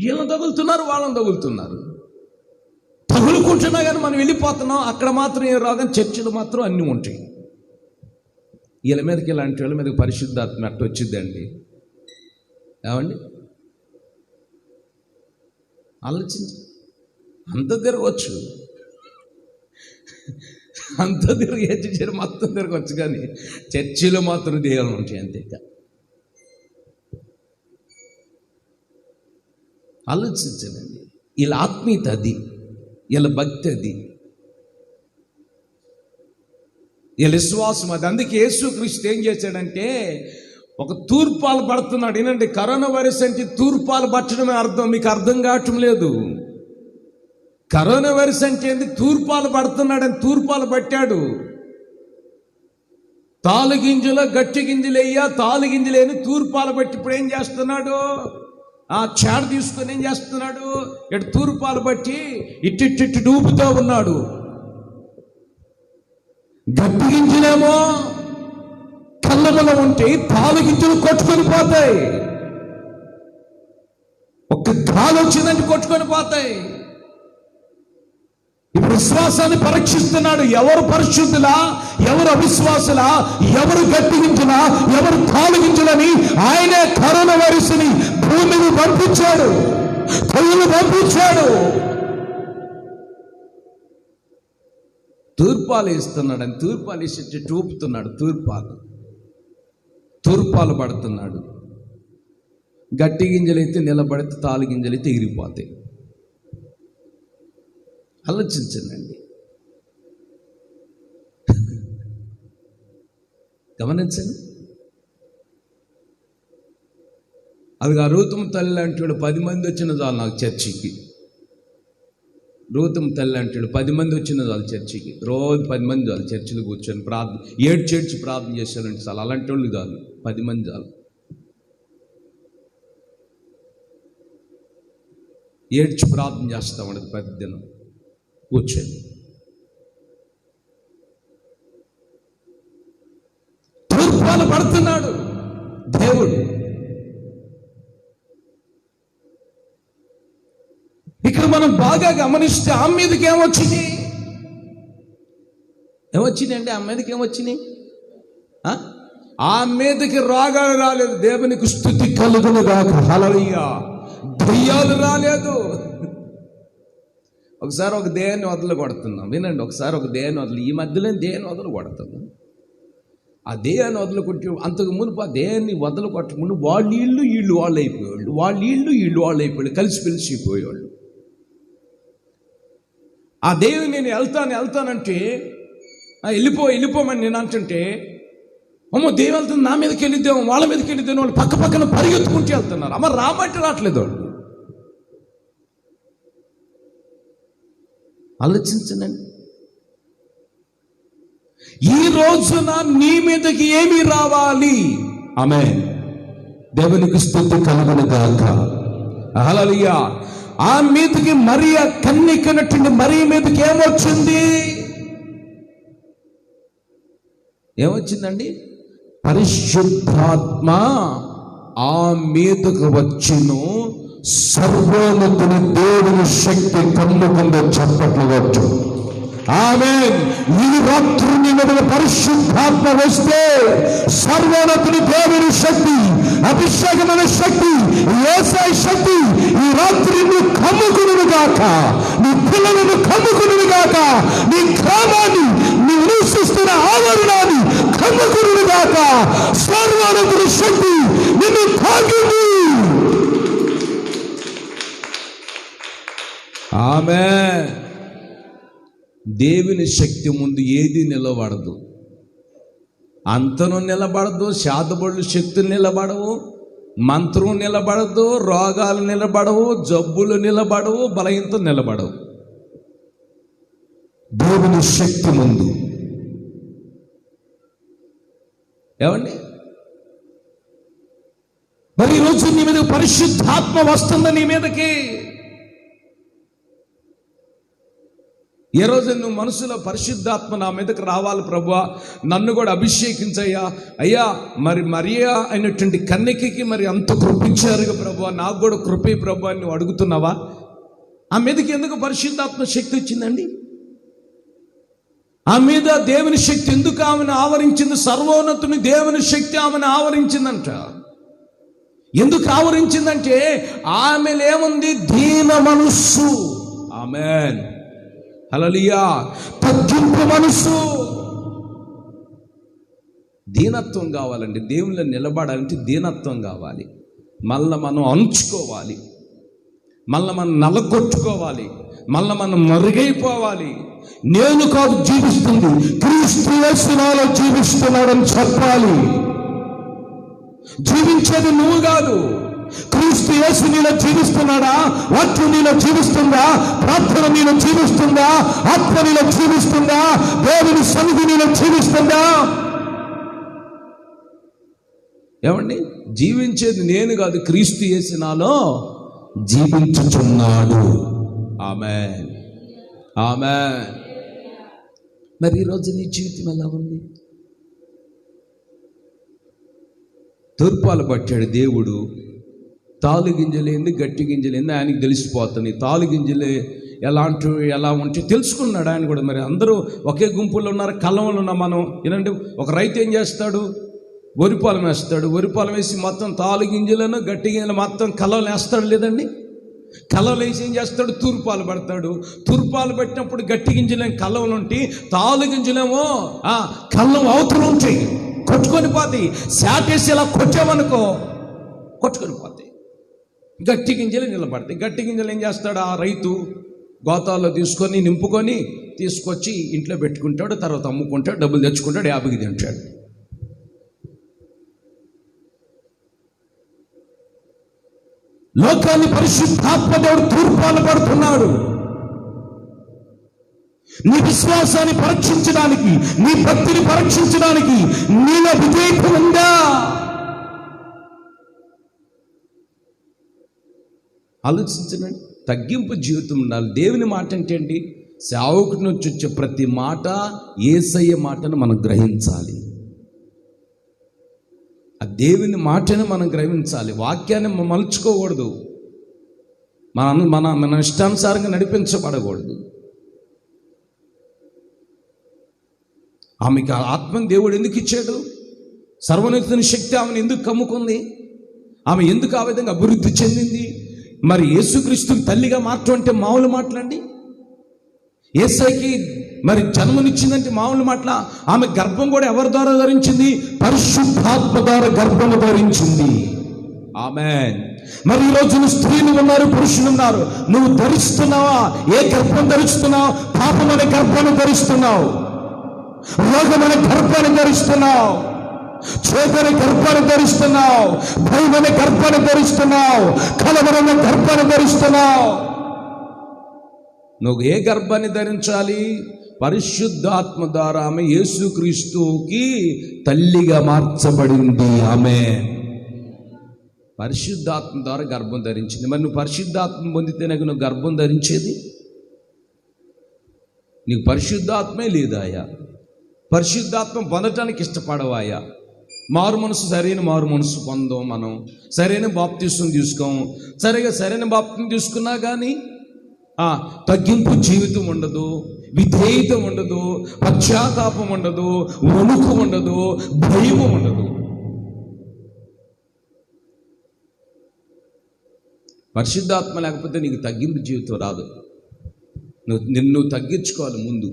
వీళ్ళని తగులుతున్నారు, వాళ్ళని తగులుతున్నారు, తగులుకుంటున్నా కానీ మనం వెళ్ళిపోతున్నాం. అక్కడ మాత్రం ఏం రావు, కానీ చర్చిలు మాత్రం అన్నీ ఉంటాయి. వీళ్ళ మీదకి, ఇలాంటి వాళ్ళ మీదకి పరిశుద్ధాత్మ అట్టు వచ్చిందండి. ఏమండి, ఆలోచించి అంత తిరగవచ్చు, అంత తిరిగి చర్చి మొత్తం తిరగవచ్చు, కానీ చర్చిలో మాత్రం దెయ్యాలు ఉంటాయి అంతే. ఆలోచించండి. వీళ్ళ ఆత్మీయత అది, వీళ్ళ భక్తి అది, వీళ్ళ విశ్వాసం అది. అందుకే యేసుక్రీస్తు ఏం చేశాడంటే, ఒక తూర్పాలు పడుతున్నాడు. ఏనండి, కరోనా వైరస్ అంటే తూర్పాలు పట్టడమే అర్థం. మీకు అర్థం కావటం లేదు. కరోనా వైరస్ అంటే ఏంది? తూర్పాలు పడుతున్నాడని తూర్పాలు పట్టాడు. తాలు గింజలో గట్టి గింజలు వేయ, తాలు గింజలేని తూర్పాలు పట్టి ఇప్పుడు ఏం చేస్తున్నాడు? ఆ చాడ తీసుకొని ఏం చేస్తున్నాడు? ఇటు తూర్పాలు బట్టి ఇట్టిట్టిట్టు డూపుతూ ఉన్నాడు. గడ్డి గింజలేమో కళ్ళలో ఉంటే తాలు గింజలు కొట్టుకొని పోతాయి. ఒక్క గాలి వచ్చిందంటే కొట్టుకొని పోతాయి. ఇప్పుడు విశ్వాసాన్ని పరీక్షిస్తున్నాడు. ఎవరు పరిశుద్ధులా, ఎవరు అవిశ్వాసులా, ఎవరు గట్టి గింజలా, ఎవరు తాలు గింజలని ఆయనే కరోనా వైరస్ ని భూమిని పంపించాడు, కళ్ళు పంపించాడు. తూర్పాలు వేస్తున్నాడని తూర్పాలు వేసి చూపుతున్నాడు. తూర్పాలు పడుతున్నాడు. గట్టి గింజలైతే నిలబడితే, తాలు గింజలైతే ఎగిరిపోతాయి. ఆలోచించండి, గమనించండి. అది ఆ రూతమ్మ తల్లి అంటాడు, 10 మంది వచ్చిన చాలు నాకు చర్చికి. రూతమ్మ తల్లి అంటాడు, 10 మంది వచ్చిన చాలు చర్చికి. రోజు 10 మంది చాలు చర్చిలో కూర్చొని ప్రార్థన, ఏడ్చేడ్చి ప్రార్థన చేశారంటే చాలు. అలాంటి వాళ్ళు చాలు, 10 మంది చాలు. ఏడ్చి ప్రార్థన చేస్తామండి 10 దినం కూర్చొని. తూర్పాలు పడుతున్నాడు దేవుడు. ఇక్కడ మనం బాగా గమనిస్తే ఆమె మీదకి ఏమొచ్చింది? ఏమొచ్చిందండి? ఆమె మీదకి ఏమొచ్చినాయి? ఆమె మీదకి రాగాలు రాలేదు. దేవునికి స్తుతి కలుగును గాక. హల్లెలూయా. దెయ్యాలు రాలేదు. ఒకసారి ఒక దేహాన్ని వదలు కొడుతున్నాం. వినండి, ఒకసారి ఒక దేహాన్ని వదలు, ఈ మధ్యలో దేహాన్ని వదలు కొడుతున్నాం. ఆ దేహాన్ని వదలు కొట్టి, అంతకు మునుపు ఆ దేహాన్ని వదలు కొట్టకుండా వాళ్ళు వీళ్ళు వాళ్ళు అయిపోయేవాళ్ళు, వీళ్ళు వాళ్ళు అయిపోయాడు, కలిసిపోయేవాళ్ళు. ఆ దేవుని నేను వెళ్తానంటే, వెళ్ళిపోమని నేను అంటుంటే, అమ్మో దేవం వెళ్తుంది, నా మీదకి వెళ్ళిద్దాం, వాళ్ళ మీదకి వెళ్ళిద్దాం, వాళ్ళు పక్కన పరిగెత్తుకుంటూ వెళ్తున్నారు. అమ్మ రామంటే రావట్లేదు వాళ్ళు. ఆలోచించండి. ఈ రోజున నీ మీదకి ఏమి రావాలి? ఆమేన్. దేవునికి స్తుతి కలుగును గాక. హల్లెలూయా. ఆ మీదకి మరియ కన్నికనటువంటి మరియ మీదకి ఏమొచ్చింది? ఏమొచ్చిందండి? పరిశుద్ధాత్మ ఆ మీదకు వచ్చును. సర్వోన్నతుని దేవుని శక్తి కమ్ముకుందో చప్పట్లు కొట్టు. ఆమేన్. ఈ రాత్రి నీ మీద పరిశుద్ధాత్మ వస్తే సర్వోన్నతుని దేవుని శక్తి, అభిషేకమైన శక్తి, యేసయ్య శక్తి ఈ రాత్రి నువ్వు కమ్ముకును గాక, నీ పిల్లలను కమ్ముకును గాక, నీ గ్రామాన్ని, నువ్వు నివసిస్తున్న ఆవరణాన్ని కమ్ముకును గాక. సర్వోన్నతుని శక్తి నిన్ను తాకింది. ఆమేన్. దేవుని శక్తి ముందు ఏది నిలబడదు. అంతను నిలబడదు, శాతబడులు శక్తులు నిలబడవు, మంత్రం నిలబడదు, రోగాలు నిలబడవు, జబ్బులు నిలబడవు, బలహీనత నిలబడవు. దేవుని శక్తి ముందు ఏమండి? మరి ఈరోజు నీ మీద పరిశుద్ధాత్మ వస్తుంది. నీ మీదకి ఏ రోజు నువ్వు మనసులో పరిశుద్ధాత్మ నా మీదకి రావాలి ప్రభువా, నన్ను కూడా అభిషేకించయ్యా, అయ్యా మరి మరియా అయినటువంటి కన్యకకి మరి అంత కృపించారు ప్రభువా, నాకు కూడా కృపే ప్రభువా అని నువ్వు అడుగుతున్నావా? ఆ మీదకి ఎందుకు పరిశుద్ధాత్మ శక్తి వచ్చిందండి? ఆ మీద దేవుని శక్తి ఎందుకు ఆమెను ఆవరించింది? సర్వోన్నతుని దేవుని శక్తి ఆమెను ఆవరించిందంట. ఎందుకు ఆవరించిందంటే ఆమెలో ఏముంది? దీన మనస్సు. ఆమేన్. హల్లెలూయా. తగ్గింపు మనసు. దీనత్వం కావాలండి. దేవుళ్ళ నిలబడాలంటే దీనత్వం కావాలి. మళ్ళీ మనం అంచుకోవాలి, మళ్ళీ మనం నలగొట్టుకోవాలి, మళ్ళీ మనం మరుగైపోవాలి. నేను కాదు జీవిస్తుంది, క్రీస్తు యేసు నాలో జీవిస్తున్నాడని చెప్పాలి. జీవించేది నువ్వు కాదు, క్రీస్తు యేసు నీలో జీవిస్తున్నాడా? వాక్యం నీలో జీవిస్తుందా? ప్రార్థన నీలో జీవిస్తుందా? ఆత్మ నీలో జీవిస్తుందా? దేవుని సన్నిధి నీలో జీవిస్తుందా? ఏమండి? జీవించేది నేను కాదు, క్రీస్తు యేసు నాలో జీవించుచున్నాడు. ఆమేన్, ఆమేన్. మరి ఈరోజు నీ జీవితం ఎలా ఉంది? తూర్పాలు పట్టాడు దేవుడు. తాలు గింజలేంది, గట్టి గింజలేంది ఆయనకి తెలిసిపోతుంది. తాలు గింజలే ఎలా ఉంటే తెలుసుకున్నాడు ఆయన కూడా. మరి అందరూ ఒకే గుంపులో ఉన్నారు, కలంలో ఉన్నాం మనం. ఏంటంటే ఒక రైతు ఏం చేస్తాడు? వరిపాలెం వేస్తాడు. వరిపాలెం వేసి మొత్తం తాలు గింజలను గట్టి గింజలు మొత్తం కలం వేస్తాడు లేదండి? కలం వేసి ఏం చేస్తాడు? తూర్పాలు పడతాడు. తూర్పాలు పెట్టినప్పుడు గట్టి గింజలేమో కలంలో ఉంటాయి, తాలు గింజలేమో కళ్ళం అవతలు ఉంటాయి, కొట్టుకొని పోతాయి. శాటేసి ఇలా కొట్టామనుకో కొట్టుకొని పోతాయి. గట్టి గింజలు నిలబడతాయి. గట్టి గింజలు ఏం చేస్తాడు? ఆ రైతు గోతాల్లో తీసుకొని నింపుకొని తీసుకొచ్చి ఇంట్లో పెట్టుకుంటాడు. తర్వాత అమ్ముకుంటాడు, డబ్బులు తెచ్చుకుంటాడు, 50కి తింటాడు. లోకాన్ని పరిశుద్ధాత్మ దేవుడు తూర్పాలు పడుతున్నాడు. నీ విశ్వాసాన్ని పరీక్షించడానికి, నీ భక్తిని పరీక్షించడానికి నీలో వివేకం ఉందా? ఆలోచించండి. తగ్గింపు జీవితం ఉండాలి. దేవుని మాట అంటే అండి, సేవకుడి నుంచి వచ్చే ప్రతి మాట యేసయ్య మాటను మనం గ్రహించాలి. ఆ దేవుని మాటను మనం గ్రహించాలి. వాక్యాన్ని మలుచుకోకూడదు, మన ఇష్టానుసారంగా నడిపించబడకూడదు. ఆమెకి ఆత్మని దేవుడు ఎందుకు ఇచ్చాడు? సర్వోన్నతుని శక్తి ఆమెను ఎందుకు కమ్ముకుంది? ఆమె ఎందుకు ఆ విధంగా అభివృద్ధి చెందింది? మరి యేసుక్రీస్తుని తల్లిగా మార్చడం అంటే మామూలు మాటలండి? యేసయ్యకి మరి జన్మనిచ్చిందంటే మామూలు మాటల? ఆమె గర్భం కూడా ఎవరి ద్వారా ధరించింది? పరిశుద్ధాత్మ ద్వారా గర్భము ధరించింది. ఆమేన్. మరి ఈరోజు నువ్వు స్త్రీలు ఉన్నారు, పురుషులు ఉన్నారు. నువ్వు ధరిస్తున్నావా? ఏ గర్భం ధరిస్తున్నావు? పాపం అనే గర్భాన్ని ధరిస్తున్నావు, రోగం అనే గర్భాన్ని ధరిస్తున్నావు, చేతని గర్భాన్ని ధరిస్తున్నావు, భయం అనే గర్భాన్ని ధరిస్తున్నావు, కలవరం అనే గర్భాన్ని ధరిస్తున్నావు. నువ్వు ఏ గర్భాన్ని ధరించాలి? పరిశుద్ధాత్మ ద్వారా ఆమె యేసుక్రీస్తుకి తల్లిగా మార్చబడింది. ఆమె పరిశుద్ధాత్మ ద్వారా గర్భం ధరించింది. మరి నువ్వు పరిశుద్ధాత్మ పొందితేనే నువ్వు గర్భం ధరించేది. నీకు పరిశుద్ధాత్మే లేదాయా? పరిశుద్ధాత్మ పొందటానికి ఇష్టపడవాయా? మారు మనసు, సరైన మారు మనసు పొందాం, మనం సరైన బాప్తిసం తీసుకోం. సరైన బాప్తిసం తీసుకున్నా కానీ తగ్గింపు జీవితం ఉండదు, విధేయత ఉండదు, పశ్చాత్తాపం ఉండదు, వణుకు ఉండదు, భయము ఉండదు. పరిశుద్ధాత్మ లేకపోతే నీకు తగ్గింపు జీవితం రాదు. నిన్ను తగ్గించుకోవాలి, ముందు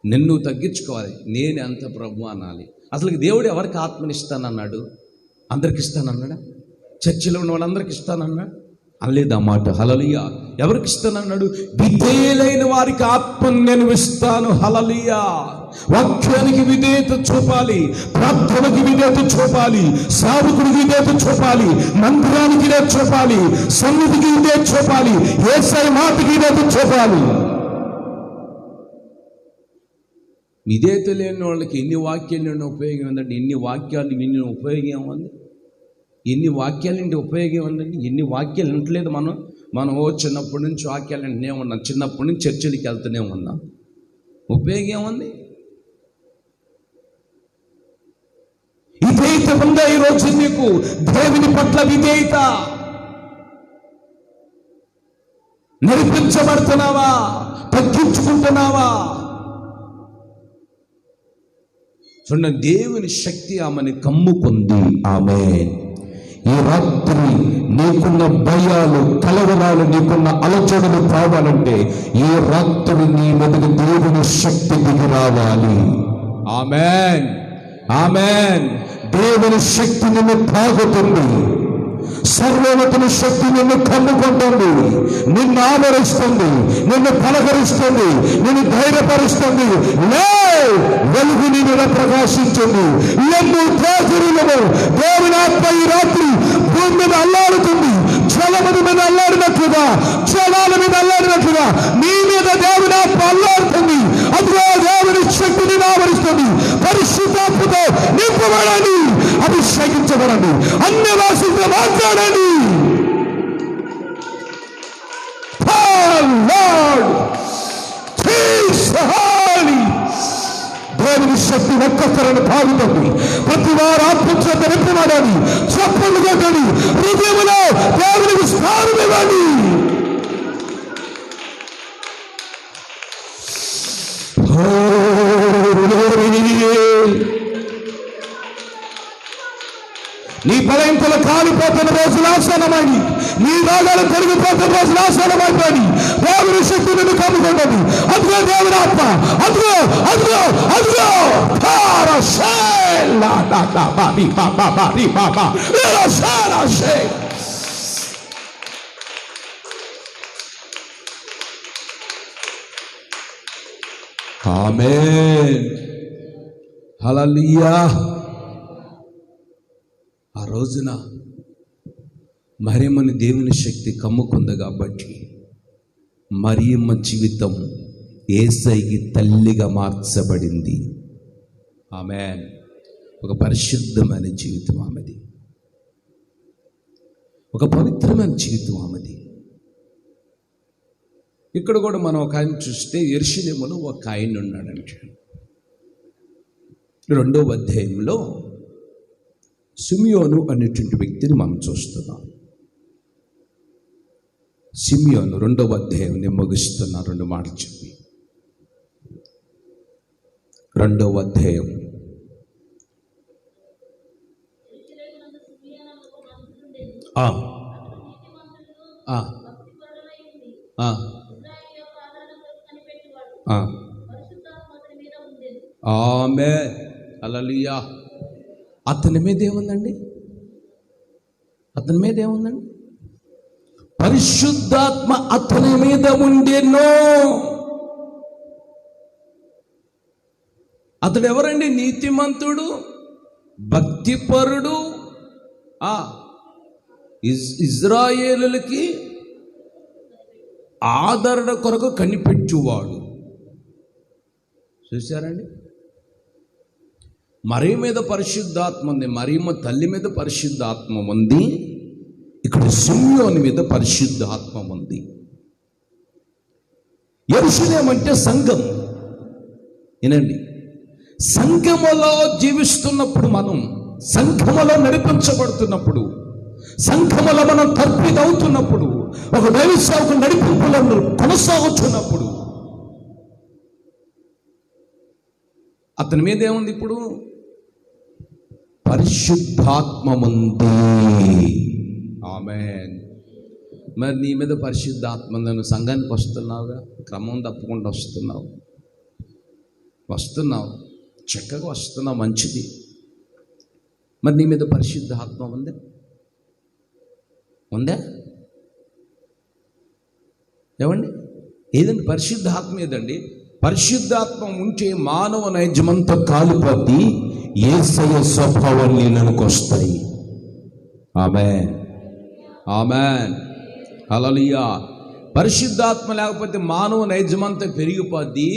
నిన్ను తగ్గించుకోవాలి. నేను ఎంత ప్రభు అనాలి. అసలు దేవుడు ఎవరికి ఆత్మనిస్తానన్నాడు? అందరికి ఇస్తానన్నాడా? చర్చిలో ఉన్న వాళ్ళందరికి ఇస్తానన్నాడు? అనలేదు ఆ మాట. హల్లెలూయా. ఎవరికి ఇస్తానన్నాడు? విధేయులైన వారికి ఆత్మను నేను ఇస్తాను. హల్లెలూయా. వాక్యానికి విధేయత చూపాలి, ప్రార్థనకి విధేయత చూపాలి, సాధకుడికి విధేయత చూపాలి, మందిరానికి విధేయత చూపాలి, సన్నిధికి విధేయత చూపాలి, యేసయ్య మాటకి విధేయత చూపాలి. విధేయత లేని వాళ్ళకి ఎన్ని వాక్యాలు ఉపయోగం ఉందండి? ఎన్ని వాక్యాలు విని ఉపయోగం ఉంది? ఎన్ని వాక్యాలు ఏంటి ఉపయోగం ఉందండి? ఎన్ని వాక్యాలు వింటలేదు మనం చిన్నప్పటి నుంచి వాక్యాలు వింటూనే ఉన్నాం, చిన్నప్పటి నుంచి చర్చలకి వెళ్తూనే ఉన్నాం. ఉపయోగం ఉంది? విధేయత ఉందా ఈరోజు నీకు? దేవుని పట్ల విధేయత నడిపించబడుతున్నావా? తగ్గించుకుంటున్నావా? చూడండి, దేవుని శక్తి ఆమెని కమ్ముకుంది. ఆమేన్. ఈ రాత్రి నీకున్న భయాలు, కలవరాలు, నీకున్న అలచడులు కావాలంటే ఈ రాత్రి నీ మీదకి దేవుని శక్తి దిగి రావాలి. ఆమేన్, ఆమేన్. దేవుని శక్తి నిన్ను తాగుతుంది. సర్వోన్నతుని శక్తి నిన్ను కమ్ముకుంటుంది, నిన్ను ఆదరిస్తుంది, నిన్ను పలకరిస్తుంది, నిన్ను ధైర్యపరుస్తుంది. వెలుగు నీ మీద ప్రకాశించింది. దేవుని ఆత్మ ఈ రాత్రి భూమి మీద అల్లాడుతుంది. జలముల మీద అల్లాడినట్లుగా, జలాల మీద అల్లాడినట్లుగా నీ మీద దేవుని ఆత్మ అల్లాడుతుంది. అదిగో దేవుని శక్తిని ఆవరిస్తుంది. పరిశుద్ధాత్మతో నింపబడండి, అభిషేకించబడండి, అన్ని భాషలతో మాట్లాడండి. దేవుని శక్తి ఒక్కొక్కరిని తాగుతుంది. ప్రతి వారు ఆత్మచేత నింపబడాలి. చప్పట్లు కొట్టండి, హృదయంలో దేవునికి స్థానం ఇవ్వండి. నీ బలహీనతలు కాలిపోతున్న రోజులు ఆసన్నమైంది. నీ రోగాలు తొలగిపోతున్న రోజులు ఆసన్నమైపోయి దేవుని శక్తి నిన్ను కమ్ముకుంటుంది. అదిగో దేవుని ఆత్మ, అదిగో అదిగో అదిగో. ఆమేన్. హల్లెలూయా. ఆ రోజున మరియమ్మని దేవుని శక్తి కమ్ముకుంది కాబట్టి మరియమ్మ జీవితం యేసయ్యకి తల్లిగా మార్చబడింది. ఆమేన్. ఒక పరిశుద్ధమైన జీవితం ఆమెది, ఒక పవిత్రమైన జీవితం ఆమెది. ఇక్కడ కూడా మనం ఒక ఆయన చూస్తే యెరూషలేములో ఒక ఆయన ఉన్నాడంటే 2వ అధ్యాయంలో సిమియోను అనేటువంటి వ్యక్తిని మనం చూస్తున్నాం. సిమియోను 2వ అధ్యాయాన్ని ముగిస్తున్నా 2 మాటలు చెప్పి. 2వ అధ్యాయం ఆమేన్. హల్లెలూయా. అతని మీద ఏముందండి? అతని మీద ఏముందండి? పరిశుద్ధాత్మ అతని మీద ఉండేనో. అతడు ఎవరండి? నీతిమంతుడు, భక్తిపరుడు, ఇజ్రాయేలులకి ఆదరణ కొరకు కనిపెట్టువాడు. చూశారండి? మరి మీద పరిశుద్ధాత్మ ఉంది, మరియమ్మ తల్లి మీద పరిశుద్ధాత్మ ఉంది. ఇక్కడ సిమియోను మీద పరిశుద్ధాత్మ ఉంది. యెరూషలేము అంటే సంఘం. ఏనండి, సంఘములో జీవిస్తున్నప్పుడు, మనం సంఘములో నడిపించబడుతున్నప్పుడు, సంఘములో మనం తర్పిత అవుతున్నప్పుడు, ఒక దైవ సేవకు నడిపింపులను కొనసాగుతున్నప్పుడు అతని మీద ఏముంది? ఇప్పుడు పరిశుద్ధాత్మ ఉంది. ఆమేన్. మరి నీ మీద పరిశుద్ధాత్మ ఉంది. నువ్వు సంఘానికి వస్తున్నావుగా, క్రమం తప్పకుండా వస్తున్నావు, చక్కగా వస్తున్నావు, మంచిది. మరి నీ మీద పరిశుద్ధాత్మ ఉందా? ఏమండి? ఏదండి పరిశుద్ధాత్మ? ఏదండి? పరిశుద్ధాత్మ ఉంటే మానవ నైజమంతా కాలిపోద్ది, యేసయ్య స్వభావం నీళ్ళకు వస్తాయి. ఆమేన్, ఆమేన్, హల్లెలూయా. పరిశుద్ధాత్మ లేకపోతే మానవ నైజమంతా పెరిగిపోద్ది,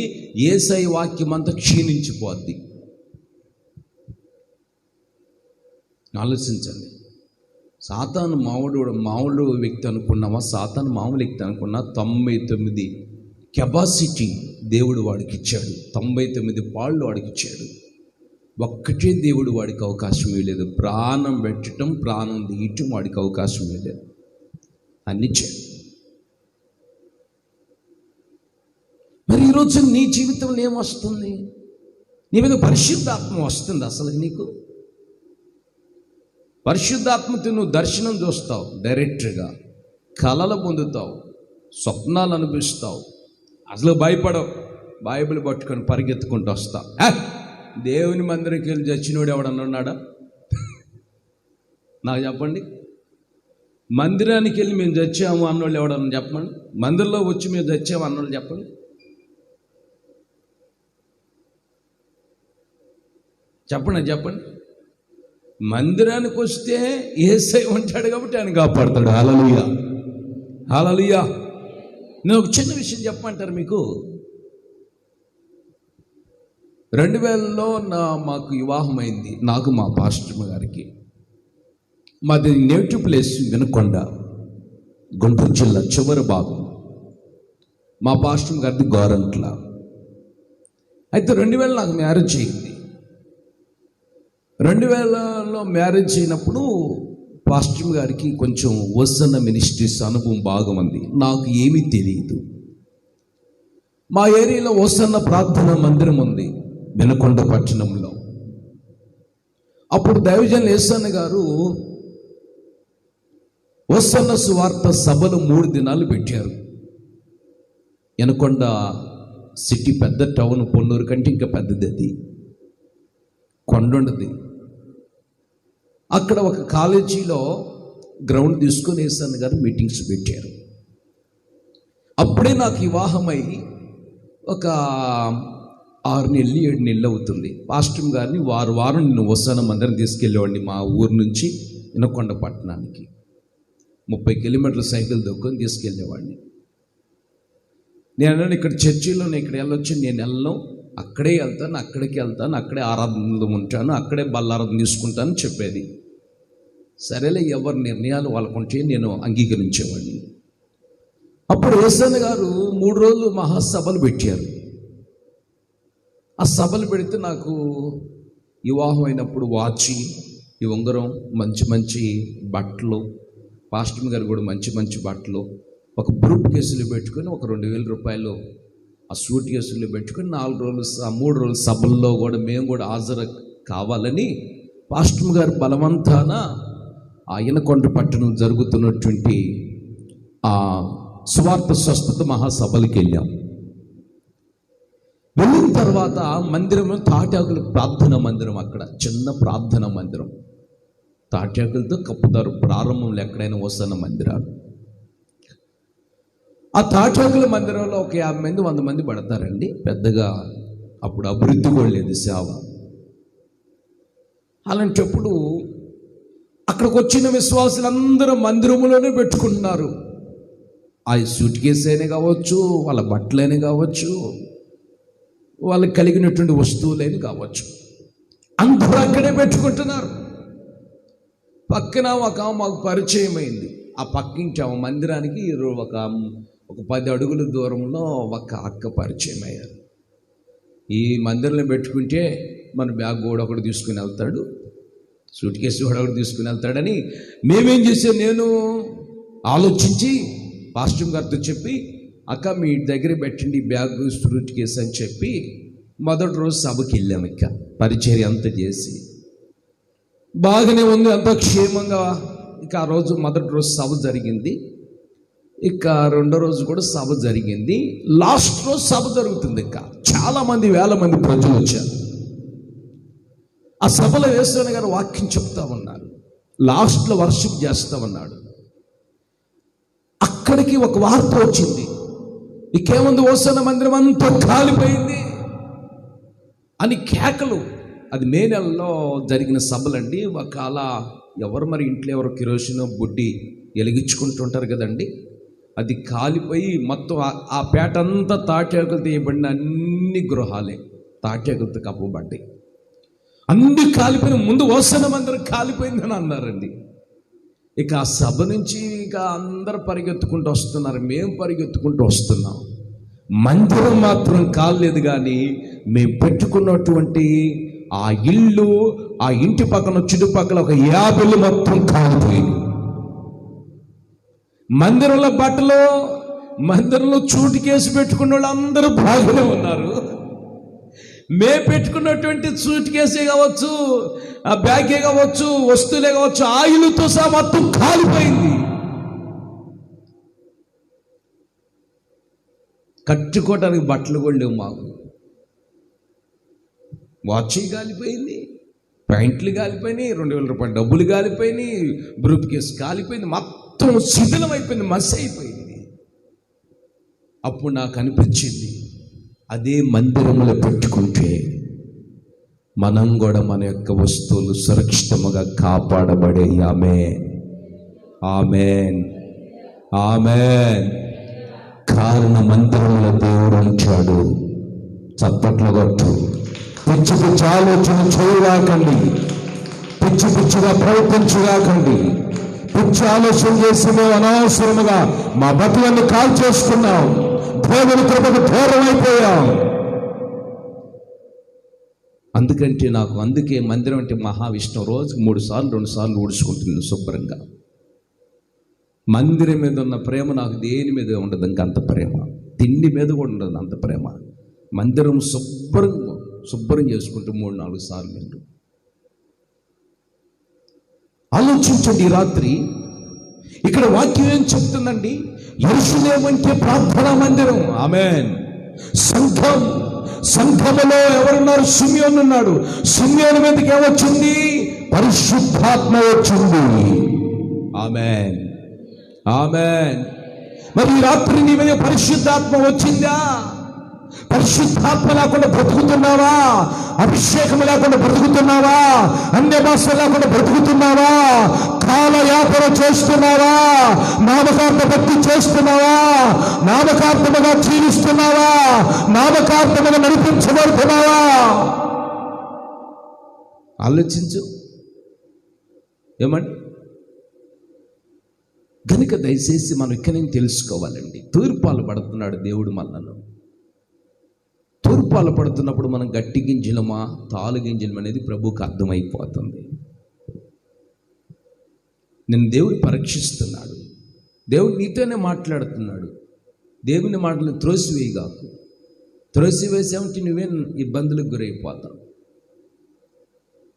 యేసయ్య వాక్యం అంతా క్షీణించిపోద్ది. ఆలోచించండి. సాతాను మామూలు వ్యక్తి అనుకున్నావా? సాతాను మామూలు వ్యక్తి అనుకున్నా? 99 కెపాసిటీ దేవుడు వాడికి ఇచ్చాడు. 99 పాళ్ళు వాడికి ఇచ్చాడు. ఒక్కటే దేవుడు వాడికి అవకాశం ఇవ్వలేదు. ప్రాణం పెట్టడం, ప్రాణం తీయటం వాడికి అవకాశం ఇవ్వలేదు. అన్ని ఇచ్చాడు. మరి ఈరోజు నీ జీవితంలో ఏమొస్తుంది? నీ మీద పరిశుద్ధాత్మ వస్తుంది. అసలు నీకు పరిశుద్ధాత్మతో నువ్వు దర్శనం చూస్తావు, డైరెక్ట్గా కలలు పొందుతావు, స్వప్నాలు అనిపిస్తావు. అసలు భయపడవు. బైబిల్ పట్టుకొని పరిగెత్తుకుంటూ వస్తావు. దేవుని మందిరికి వెళ్ళి చచ్చినోడు ఎవడన్నా ఉన్నాడా? నాకు చెప్పండి. మందిరానికి వెళ్ళి మేము చచ్చాము అన్నోళ్ళు ఎవడన్నా చెప్పండి. మందిరంలో వచ్చి మేము చచ్చాము అన్నోళ్ళు చెప్పండి. చెప్పండి. మందిరానికి వస్తే యేసయ్య ఉంటాడు కాబట్టి ఆయన కాపాడతాడు. హల్లెలూయా, హల్లెలూయా. నేను ఒక చిన్న విషయం చెప్పమంటారు మీకు. 2000లో మాకు వివాహం అయింది, నాకు మా పాస్టర్ గారికి. మాది నేటివ్ ప్లేస్ వినుకొండ, గుంటూరు జిల్లా చివరి భాగం. మా పాస్టర్ గారిది గోరంట్ల. అయితే 2000 నాకు మ్యారేజ్ అయింది. 2000లో మ్యారేజ్ అయినప్పుడు పాస్టర్ గారికి కొంచెం వసన మినిస్ట్రీస్ అనుభవం బాగా ఉంది. నాకు ఏమీ తెలియదు. మా ఏరియాలో వసన్న ప్రార్థన మందిరం ఉంది వినుకొండ పట్టణంలో. అప్పుడు దైవజనులు యేసన్న గారు వసన్న సువార్త సభలు 3 దినాలు పెట్టారు. వినుకొండ సిటీ పెద్ద టౌన్, పొన్నూరు కంటే ఇంకా పెద్దది. అది కొండుండది. అక్కడ ఒక కాలేజీలో గ్రౌండ్ తీసుకొని యేసన్న గారు మీటింగ్స్ పెట్టారు. అప్పుడే నాకు వివాహమై ఒక 6 నెలలు 7 నెలలు అవుతుంది. పాస్టర్ గారిని వారం నేను వస్తాను మందిరం తీసుకెళ్ళేవాడిని. మా ఊరు నుంచి వినుకొండ పట్టణానికి 30 కిలోమీటర్ల సైకిల్ దొక్కుని తీసుకెళ్ళేవాడిని. నేను ఇక్కడ చర్చిలో ఇక్కడ వెళ్ళొచ్చు, నేను వెళ్ళను, అక్కడే వెళ్తాను, అక్కడికి వెళ్తాను, అక్కడే ఆరాధనలో ఉంటాను, అక్కడే బల్లారాధన తీసుకుంటాను చెప్పేది. సరేలే, ఎవరి నిర్ణయాలు వాళ్ళకుంటే నేను అంగీకరించేవాడిని. అప్పుడు యేసన్న గారు 3 రోజులు మహాసభలు పెట్టారు. ఆ సభలు పెడితే నాకు వివాహం అయినప్పుడు వాచి, ఈ ఉంగరం, మంచి మంచి బట్టలు, పాస్టర్ గారు కూడా మంచి మంచి బట్టలు, ఒక బ్రూప్ కేసులు పెట్టుకొని ఒక 2000 రూపాయలు ఆ సూట్ కేసులు పెట్టుకొని 3 రోజుల సభల్లో కూడా మేము కూడా హాజరు కావాలని పాస్టర్ గారు బలవంతాన ఆ వినుకొండ పట్టణం జరుగుతున్నటువంటి ఆ సువార్త స్వస్థత మహాసభలకి వెళ్ళాం. వెళ్ళిన తర్వాత మందిరంలో తాటాకుల ప్రార్థన మందిరం, అక్కడ చిన్న ప్రార్థన మందిరం, తాటాకులతో కప్పుతారు ప్రారంభంలో ఎక్కడైనా వస్తున్న మందిరాలు. ఆ తాటాకుల మందిరంలో ఒక 50 మంది 100 మంది పడతారండి. పెద్దగా అప్పుడు అభివృద్ధి కూడా లేదు సేవ. అలాంటప్పుడు అక్కడికి వచ్చిన విశ్వాసులందరూ మందిరంలోనే పెట్టుకుంటున్నారు. ఆ సూట్ కేసు అయినా కావచ్చు, వాళ్ళ బట్టలైనా కావచ్చు, వాళ్ళకి కలిగినటువంటి వస్తువులైనా కావచ్చు, అందరూ అక్కడే పెట్టుకుంటున్నారు. పక్కన మాకు పరిచయం అయింది. ఆ పక్కింటి మందిరానికి ఒక 10 అడుగుల దూరంలో ఒక అక్క పరిచయం అయ్యారు. ఈ మందిరంలో పెట్టుకుంటే మన బ్యాగ్ కూడా ఒకటి తీసుకుని వెళ్తాడు, సూట్ కేసు కూడా ఒకటి తీసుకుని వెళ్తాడని మేమేం చేసాం, నేను ఆలోచించి పాస్టర్ గారితో చెప్పి, అక్క మీ దగ్గర పెట్టండి బ్యాగ్ సూట్ కేసు అని చెప్పి మొదటి రోజు సభకి వెళ్ళాము. ఇక పరిచర్య అంతా చేసి బాగానే ఉంది, అంత క్షేమంగా. ఇక ఆ రోజు మొదటి రోజు సభ జరిగింది, ఇక రెండో రోజు కూడా సభ జరిగింది, లాస్ట్ రోజు సభ జరుగుతుంది. ఇక చాలామంది, వేల మంది ప్రజలు వచ్చారు. ఆ సభలో యేసయ్య గారు వాక్యం చెప్తా ఉన్నారు, లాస్ట్లో వర్షిప్ చేస్తా ఉన్నాడు. అక్కడికి ఒక వార్త వచ్చింది, ఇకేముంది హోసన్న మందిరం అంతా కాలిపోయింది అని కేకలు. అది మే నెలలో జరిగిన సభలండి. ఒక అలా ఎవరు మరి ఇంట్లో ఎవరు కిరోసినో బుడ్డి వెలిగించుకుంటుంటారు కదండి, అది కాలిపోయి మొత్తం ఆ పేట అంతా తాటాకులు తీయబడిన అన్ని గృహాలే తాటాకులతో కప్పబడ్డాయి. అన్ని కాలిపోయిన ముందు హోసన్న మందిరం కాలిపోయిందని అన్నారండి. ఇక ఆ సభ నుంచి ఇక అందరు పరిగెత్తుకుంటూ వస్తున్నారు, మేము పరిగెత్తుకుంటూ వస్తున్నాం. మందిరం మాత్రం కాలేదు, కానీ మేము పెట్టుకున్నటువంటి ఆ ఇల్లు, ఆ ఇంటి పక్కన చుట్టుపక్కల ఒక 50 ఇళ్ళు మొత్తం కాలిపోయింది. మందిరంలో బట్టలు, మందిరంలో సూట్ కేసు పెట్టుకున్న వాళ్ళు అందరూ బాగానే ఉన్నారు. మేము పెట్టుకున్నటువంటి సూట్ కేసే కావచ్చు, ఆ బ్యాగే కావచ్చు, వస్తువులే కావచ్చు, ఆ ఇల్లుతో సహా మొత్తం కాలిపోయింది. కట్టుకోవడానికి బట్టలు కూడా లేవు మాకు. వాచ్ కాలిపోయింది, ప్యాంట్లు కాలిపోయినాయి, 2000 రూపాయల డబ్బులు కాలిపోయినాయి, బ్రూప్ కేసు కాలిపోయింది, మొత్తం శిథిలం అయిపోయింది, మసి అయిపోయింది. అప్పుడు నాకు అనిపించింది, అదే మందిరంలో పెట్టుకుంటే మనం కూడా మన యొక్క వస్తువులు సురక్షితముగా కాపాడబడే. ఆమేన్, ఆమేన్, ఆమేన్. కారణం మందిరంలో దేవుడు ఉంచాడు. చప్పట్లు కొట్టు. పిచ్చి పిచ్చి ఆలోచన చేయగాకండి, పిచ్చి పిచ్చిగా ప్రవర్తించగాకండి. పిచ్చి ఆలోచన చేసి మేము అనవసరముగా మా బతులను కాల్ చేసుకున్నాం, దేవుని కృపకు దూరం అయిపోయాం. అందుకే మందిరం అంటే మహావిష్ణు రోజుకు 3 సార్లు 2 సార్లు ఊడ్చుకుంటుంది శుభ్రంగా. మందిరం మీద ఉన్న ప్రేమ నాకు దేని మీద ఉండదు ఇంకా అంత ప్రేమ, తిండి మీద కూడా ఉండదు అంత ప్రేమ. మందిరం శుభ్రం చేసుకుంటూ 3-4 సార్లు నేను ఆలోచించండి. ఈ రాత్రి ఇక్కడ వాక్యం ఏం చెప్తుందండి? యెరూషలేము అంటే ప్రార్థనా మందిరం. ఆమేన్. సంఘములో ఎవరున్నారు? సిమియోను ఉన్నాడు. సిమియోను మీదకి ఏమొచ్చింది? పరిశుద్ధాత్మ వచ్చింది. ఆమేన్, ఆమేన్. మరి ఈ రాత్రి నీ మీద పరిశుద్ధాత్మ వచ్చిందా? పరిశుద్ధాత్మ లేకుండా బ్రతుకుతున్నావా? అభిషేకం లేకుండా బ్రతుకుతున్నావా? అన్య భాష లేకుండా బ్రతుకుతున్నావా? కాలయాపన చేస్తున్నావా? నామకార్థ భక్తి చేస్తున్నావా? నామకార్థముగా జీవిస్తున్నావా? నామకార్థముగా నడిపించబడుతున్నావా? ఆలోచించు. ఏమండి? కనుక దయచేసి మనం ఇక్కడి నుంచి తెలుసుకోవాలండి. తూర్పాలు పడుతున్నాడు దేవుడు మనను. తూర్పాలు పడుతున్నప్పుడు మనం గట్టి గింజలమా తాలు గింజలమా అనేది ప్రభువుకి అర్థమైపోతుంది. నేను దేవుడు పరీక్షిస్తున్నాడు, దేవుడు నీతోనే మాట్లాడుతున్నాడు. దేవుని మాటలు త్రోసివేయగాకు. త్రోసివేసామంటే నువ్వే ఇబ్బందులకు గురైపోతావు.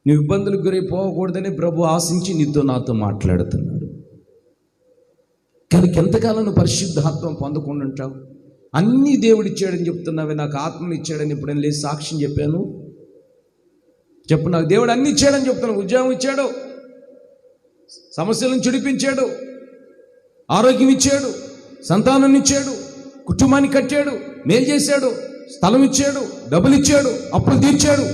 నువ్వు ఇబ్బందులకు గురైపోకూడదని ప్రభు ఆశించి నీతో నాతో మాట్లాడుతున్నాడు. కానీ ఎంతకాలం నువ్వు పరిశుద్ధాత్మ పొందకుండా ఉంటావు? అన్నీ దేవుడు ఇచ్చాడని చెప్తున్నావే, నాకు ఆత్మను ఇచ్చాడని ఇప్పుడు నేను లేచి సాక్ష్యం చెప్పాను. చెప్పు, నాకు దేవుడు అన్ని ఇచ్చాడని చెప్తున్నాను. ఉద్యోగం ఇచ్చాడు, సమస్యలను చుడిపించాడు, ఆరోగ్యం ఇచ్చాడు, సంతానం ఇచ్చాడు, కుటుంబాన్ని కట్టాడు, మేలు చేశాడు, స్థలం ఇచ్చాడు, డబ్బులు ఇచ్చాడు, అప్పులు తీర్చాడు,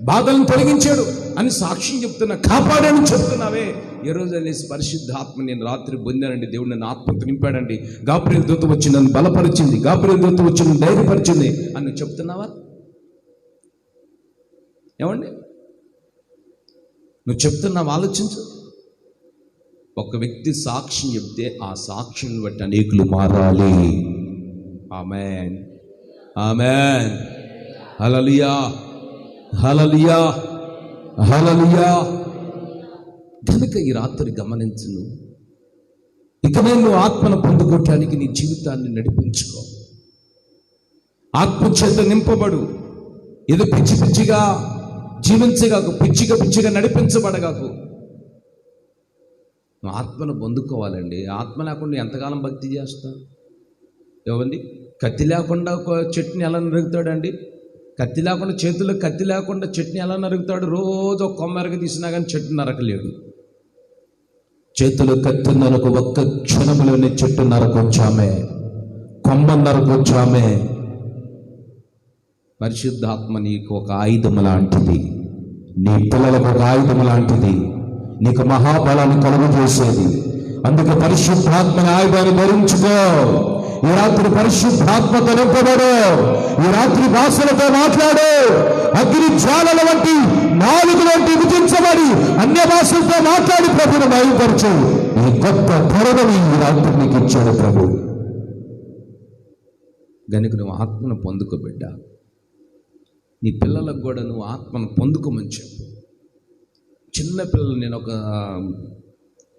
బాధలను తొలగించాడు అని సాక్ష్యం చెప్తున్నా. కాపాడని చెప్తున్నావే. ఏ రోజు అనేసి పరిశుద్ధాత్మ నేను రాత్రి పొందానండి, దేవుడు నన్ను ఆత్మతో నింపాడండి, గాబ్రియల్ దూత వచ్చి నన్ను బలపరిచింది, గాబ్రియల్ దూత వచ్చి నన్ను ధైర్యపరిచింది అని నువ్వు చెప్తున్నావా? ఏమండి నువ్వు చెప్తున్నావు? ఆలోచించు. ఒక వ్యక్తి సాక్ష్యం చెప్తే ఆ సాక్ష్యం బట్టి అనేకులు మారాలి. ఆమేన్, ఆమేన్. హల్లెలూయా, హల్లెలూయా, హల్లెలూయా. కనుక ఈ రాత్రి గమనించును, ఇక నేను ఆత్మను పొందుకోవటానికి నీ జీవితాన్ని నడిపించుకో. ఆత్మ చేత నింపబడు. ఏదో పిచ్చి పిచ్చిగా జీవించగాకు, పిచ్చిగా నడిపించబడగాకు. నువ్వు ఆత్మను పొందుకోవాలండి. ఆత్మ లేకుండా ఎంతకాలం భక్తి చేస్తా? ఏమండి, కత్తి లేకుండా ఒక చెట్టుని ఎలా నరుగుతాడండి? కత్తి లేకుండా, చేతుల్లో కత్తి లేకుండా చెట్టుని ఎలా నరుగుతాడు? రోజు ఒక కొమ్మ ఎరగ తీసినా కానీ చెట్టు నరకలేడు. చేతులు కత్తి నరకు ఒక్క క్షణంలోనే చెట్టు నరకొచ్చామే, కొమ్మ నరకొచ్చామే. పరిశుద్ధాత్మ నీకు ఒక ఆయుధం లాంటిది, నీ పిల్లలకు ఒక ఆయుధం లాంటిది, నీకు మహాబలాన్ని కలుగు చేసేది. అందుకే పరిశుద్ధాత్మని ఆయుధాన్ని ధరించుకో. ఈ రాత్రి పరిశుద్ధాత్మతో నింపబడు. ఈ రాత్రి భాషలతో మాట్లాడు. అగ్ని జ్వాలల వంటి నాలుగు వంటి విధించబడి అన్య భాషలతో మాట్లాడి ప్రభుని మహిమపరచు. ఈ గొప్ప తరుణం ఈ రాత్రి నీకు ఇచ్చాడు ప్రభు. గనుక నువ్వు ఆత్మను పొందుకోబిడ్డ. నీ పిల్లలకు కూడా నువ్వు ఆత్మను పొందుకోమని చెప్పు. చిన్న పిల్లలు, నేను ఒక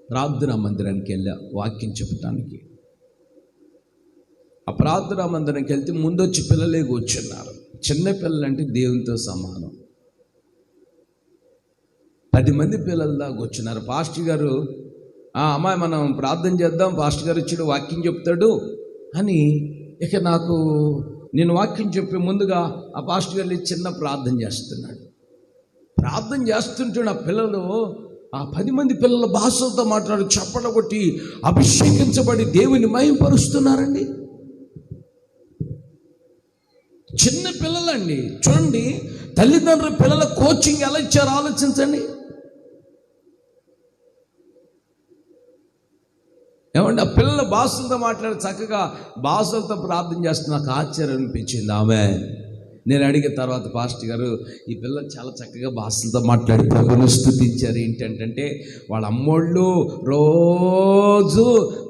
ప్రార్థనా మందిరానికి వెళ్ళా వాక్యం చెప్పడానికి. ఆ ప్రార్థనా మందిరానికి వెళ్తే ముందొచ్చి పిల్లలే కూర్చున్నారు. చిన్న పిల్లలు అంటే దేవునితో సమానం. 10 మంది పిల్లల దాకా కూర్చున్నారు. పాస్టర్ గారు, అమ్మాయి మనం ప్రార్థన చేద్దాం, పాస్టర్ గారు వచ్చి వాక్యం చెప్తాడు అని. ఇక నేను వాక్యం చెప్పే ముందుగా ఆ పాస్టర్ గారు చిన్న ప్రార్థన చేస్తున్నాడు. ప్రార్థన చేస్తుంటే ఆ పిల్లలు, ఆ 10 మంది పిల్లల భాషలతో మాట్లాడి చప్పట్లు కొట్టి అభిషేకించబడి దేవుని మహిమపరుస్తున్నారండి. చిన్న పిల్లలండి. చూడండి, తల్లిదండ్రులు పిల్లల కోచింగ్ ఎలా ఇచ్చారో ఆలోచించండి. ఏమంటే ఆ పిల్లల భాషలతో మాట్లాడి చక్కగా భాషలతో ప్రార్థన చేస్తున్న నాకు ఆశ్చర్యం అనిపించింది. నేను అడిగిన తర్వాత పాస్టర్ గారు, ఈ పిల్లలు చాలా చక్కగా భాషలతో మాట్లాడి ప్రభుని స్తుతించారు. ఏంటంటే వాళ్ళ అమ్మోళ్ళు రోజు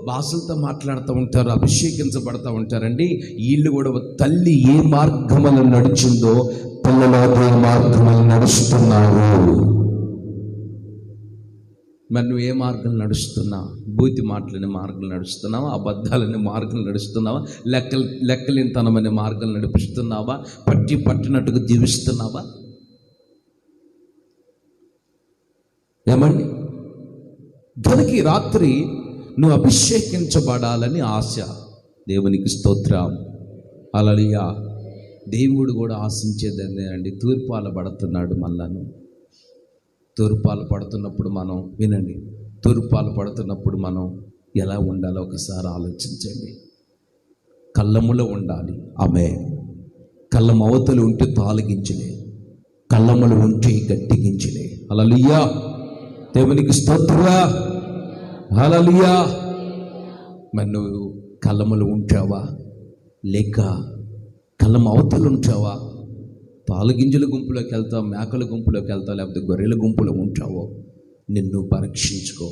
భాషలతో మాట్లాడుతూ ఉంటారు, అభిషేకించబడుతూ ఉంటారండి. వీళ్ళు కూడా తల్లి ఏ మార్గములు నడిచిందో పిల్లలు అదే మార్గములు నడుస్తున్నారు. మరి నువ్వు ఏ మార్గం నడుస్తున్నావు? బూతి మాటలనే మార్గం నడుస్తున్నావా? అబద్ధాలనే మార్గం నడుస్తున్నావా? లెక్కలేనితనమనే మార్గం నడిపిస్తున్నావా? పట్టినట్టుగా జీవిస్తున్నావా? ఏమండి, కనుక ఈ రాత్రి నువ్వు అభిషేకించబడాలని ఆశ. దేవునికి స్తోత్రం, హల్లెలూయా. దేవుడు కూడా ఆశించేదే అండి. తూర్పాల పడుతున్నాడు మళ్ళాను. తూర్పాలు పడుతున్నప్పుడు మనం వినండి, తూర్పాలు పడుతున్నప్పుడు మనం ఎలా ఉండాలో ఒకసారి ఆలోచించండి. కళ్ళములో ఉండాలి. ఆమె కళ్ళం అవతలు ఉంటే తాలిగించలే, కళ్ళములు ఉంటే గట్టిగించలే. హల్లెలూయా, దేవునికి స్తోత్రం, హల్లెలూయా. మరి నువ్వు కళ్ళములు ఉంచావా లేక కళ్ళం అవతలు ఉంచావా? పాలగింజల గుంపులోకి వెళ్తావు, మేకల గుంపులోకి వెళ్తావు, లేకపోతే గొర్రెల గుంపులో ఉంటావో నిన్ను పరీక్షించుకో,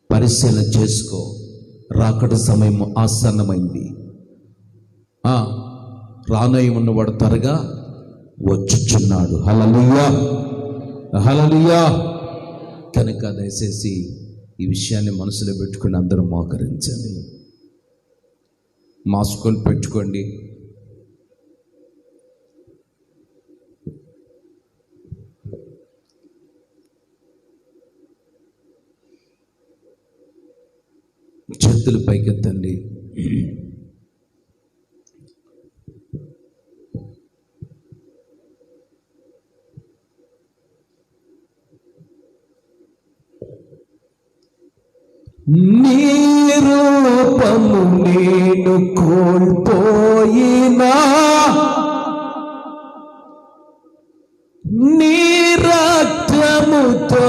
పరిశీలన చేసుకో. రాకడ సమయం ఆసన్నమైంది. రానై ఉన్నవాడు త్వరగా వచ్చుచున్నాడు. హల్లెలూయా, హల్లెలూయా. కనుక దయచేసి ఈ విషయాన్ని మనసులో పెట్టుకుని అందరూ మోకరించండి. మాస్కులు పెట్టుకోండి. చేతులు పైకెత్తండి. నీ రూపము నేను కోల్పోయినా, నీ రక్తముతో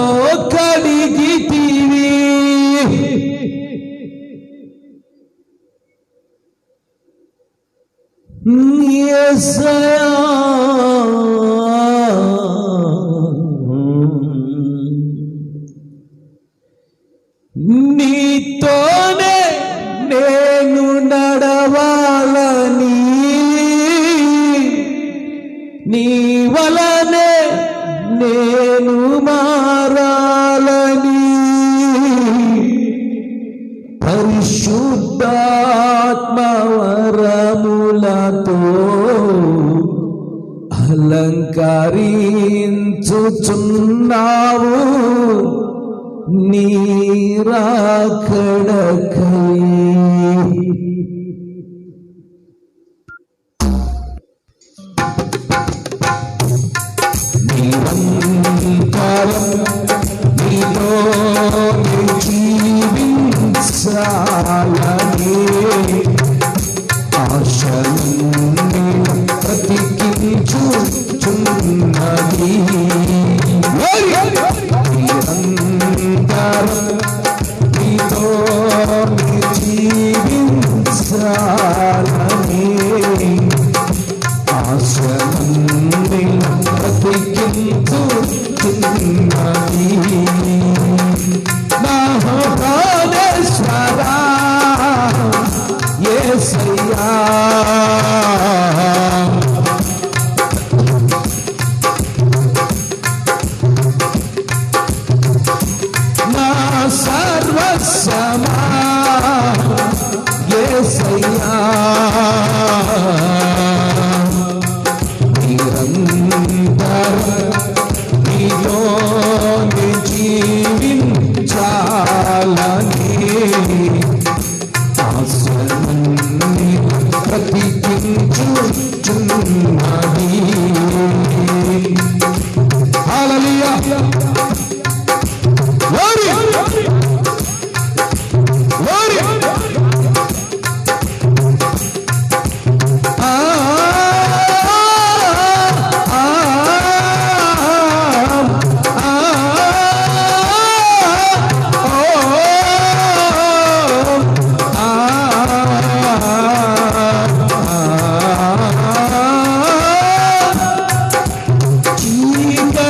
కడిగితివి. యేసయ్యా, నీతోనే నేను నడవాలని, నీ వలనే నేను మారాలని పరిశుద్ధాత్మ వరములతో అలంకరించుచున్నావు నీ రాకడకై. నిరంతరం నీతో జీవించాలని ఆశలన్నీ బ్రతికించుచున్నది. నిరంతరం నీతో జీవించాలని ఆశలన్నీ బ్రతికించుచున్నది. నా ప్రాణేశ్వరా యేసయ్యా, నా సర్వస్వమా యేసయ్యా, నిరంతరం నీలోనే జీవించాలని ఆశలన్నీ బ్రతికించుచున్నది. హల్లెలూయా. Glory! Glory!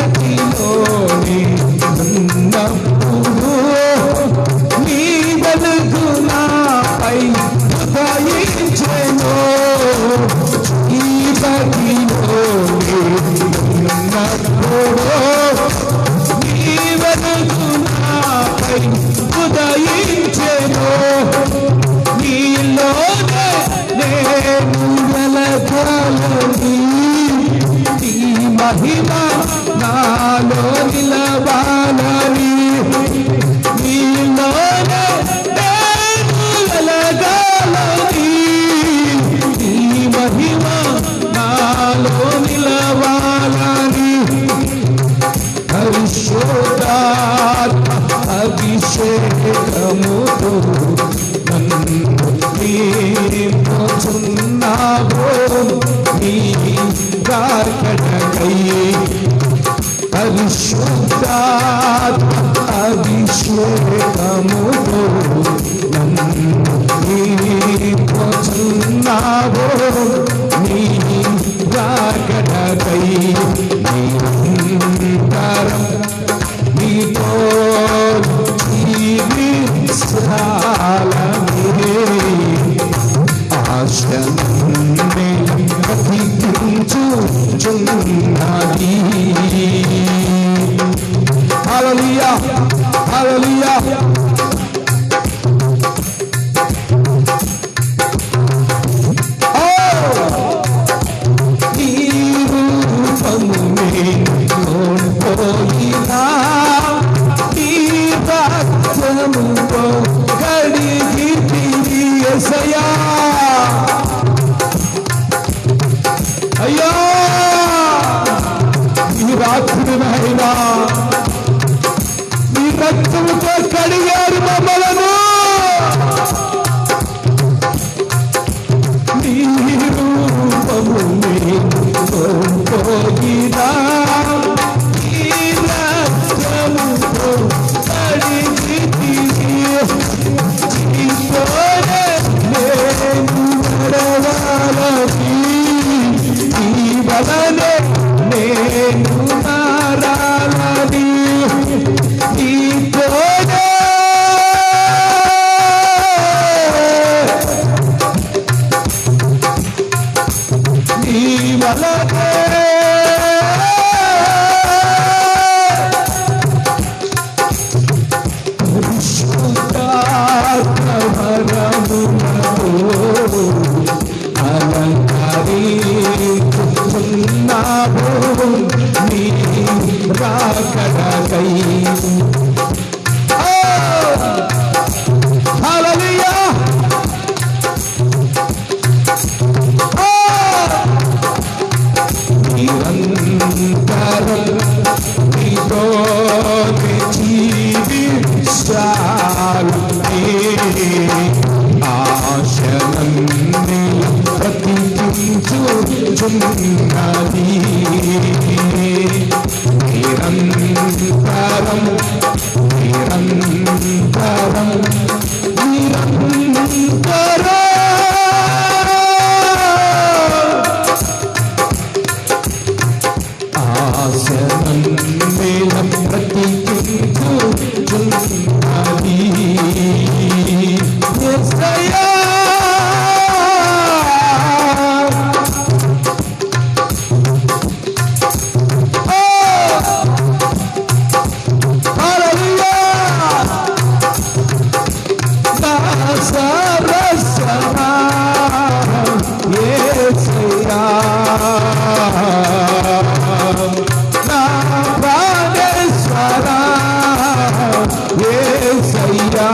చీకటిలోని ఉన్నప్పుడు నీ వెలుగు నాపై ఉదయించెను. చీకటిలోని ఉన్నప్పుడు నీ వెలుగు నాపై ఉదయించెను. నీలోనే నేను వెలగాలని నీ మహిమ నాలో నిలవాలని. నీలోనే నేను వెలగాలని నీ మహిమ నాలో నిలవాలని. పరిశుద్ధాత్మ అభిషేకముతో నన్ను నింపుచున్నావు నీ రాకడకై. పరిశుద్ధాత్మ అభిషేకముతో నన్ను నింపుచున్నావు నీ రాకడకై. నిరంతరం నీతో జీవించాలని ఆశలన్నీ బ్రతికించుచున్నది. హల్లెలూయా, హల్లెలూయా. నీ రూపమునే కోల్పోయినా నీ రక్తముతో కడిగితివి యేసయ్యా. అయ్యా ఈ రాత్రి నాయనా నీ రక్తముతో కడిగారు మమ్మలను. నీ రూపమునే కోల్పోయినా ఆశనన్నేల బ్రతికించుచున్నది. యేసయ్యా సరసమా యేసయ్యా నా ప్రాణేశ్వరా యేసయ్యా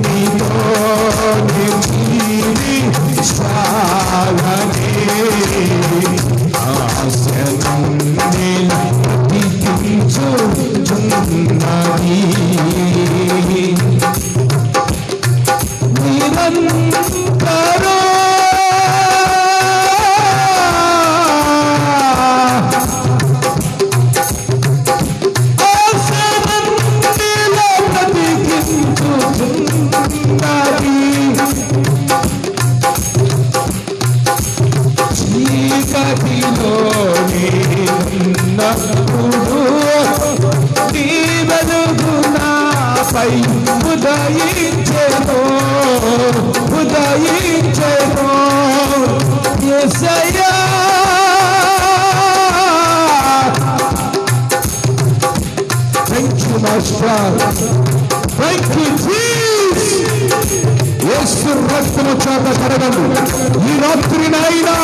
నీతోనే జీవించాలనే ఆశనన్నేల బ్రతికించుచున్నది. నిరంతరం ఆశనన్నేల బ్రతికించుచున్నది. చీకటిలోనే ఉన్నప్పుడు నీ వెలుగు నాపై ఉదయించెను యేసయ్యా. Thank you, Master. Thank you, Jesus. యేసు రక్తము చేత కడగండి. ఈ రాత్రి నాయనా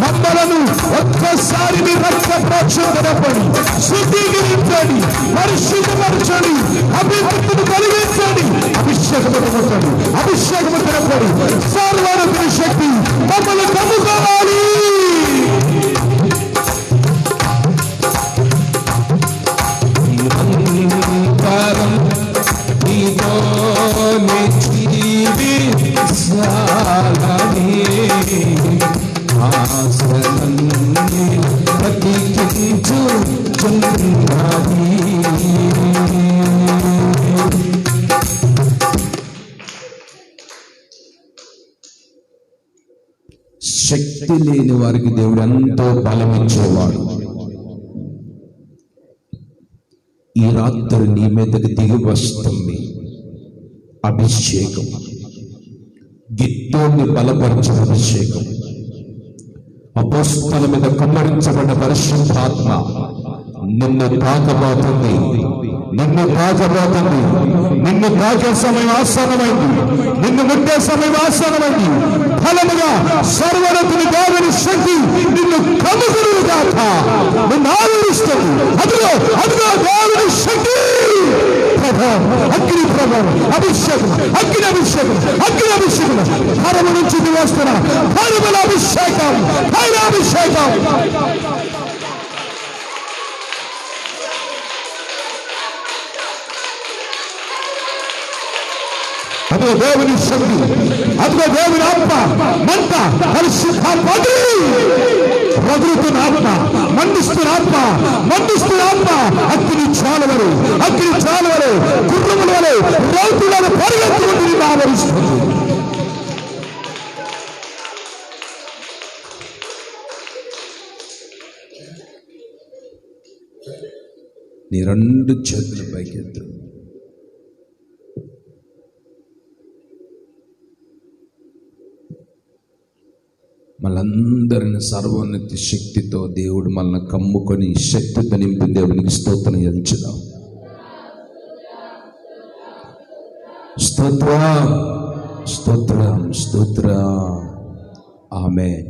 మమ్మలను ఒక్కసారి మీ రక్త ప్రోక్షణపడి శుద్ధీకరించండి, పరిశుద్ధపరచండి, అభివృద్ధిని కలిగించండి. అభిషేకము తినపడి, అభిషేకము తినపడి సర్వోన్నత శక్తి మమ్మల్ని కమ్ముకోవాలి. నిరంతరం నీతోనే జీవించాలని ఆశనన్నేల బ్రతికించుచున్నది. శక్తి లేని వారికి దేవుడు ఎంతో బలమిచ్చేవాడు. ఈ రాత్రి నీ మీదకి దిగి వస్తుంది అభిషేకం, గిత్తోని బలపరిచిన అభిషేకం, అపోస్తల మీద కుమ్మరించబడ్డ పరిశుద్ధాత్మ నిన్ను తాకబోతుంది. నిన్ను తాకే సమయం ఆసన్నమైంది. నిన్ను ముట్టే సమయం ఆసన్నమైంది. ఫలముగా సర్వోన్నతుని దేవుని శక్తి నిన్ను కమ్ముకునుగాక, నిన్ను ఆవరిస్తుంది. అదిగో దేవుని శక్తి అగ్ని ప్రభావం, అభిషేకం, అగ్ని అభిషేకం పరము నుంచి వస్తున్న పరముల అభిషేకం. అదిగో దేవుని శక్తి, అదిగో దేవుని ఆత్మ మంట, పరిశుద్ధాత్మ రగులుతున్న ఆత్మ, మండిస్తున్న ఆత్మ, అగ్ని చాలవరు గుర్రముల వలె రౌతులను పరిగెత్తుకుంటూ నిన్ను ఆవరిస్తుంది. నీ రెండు చేతుల పైకెత్తు. మనందరిని సర్వోన్నతి శక్తితో దేవుడు మనల్ని కమ్ముకొని శక్తితో నింపి దేవునికి స్తోత్రం చెల్లించుదాం. స్తోత్రం. ఆమేన్.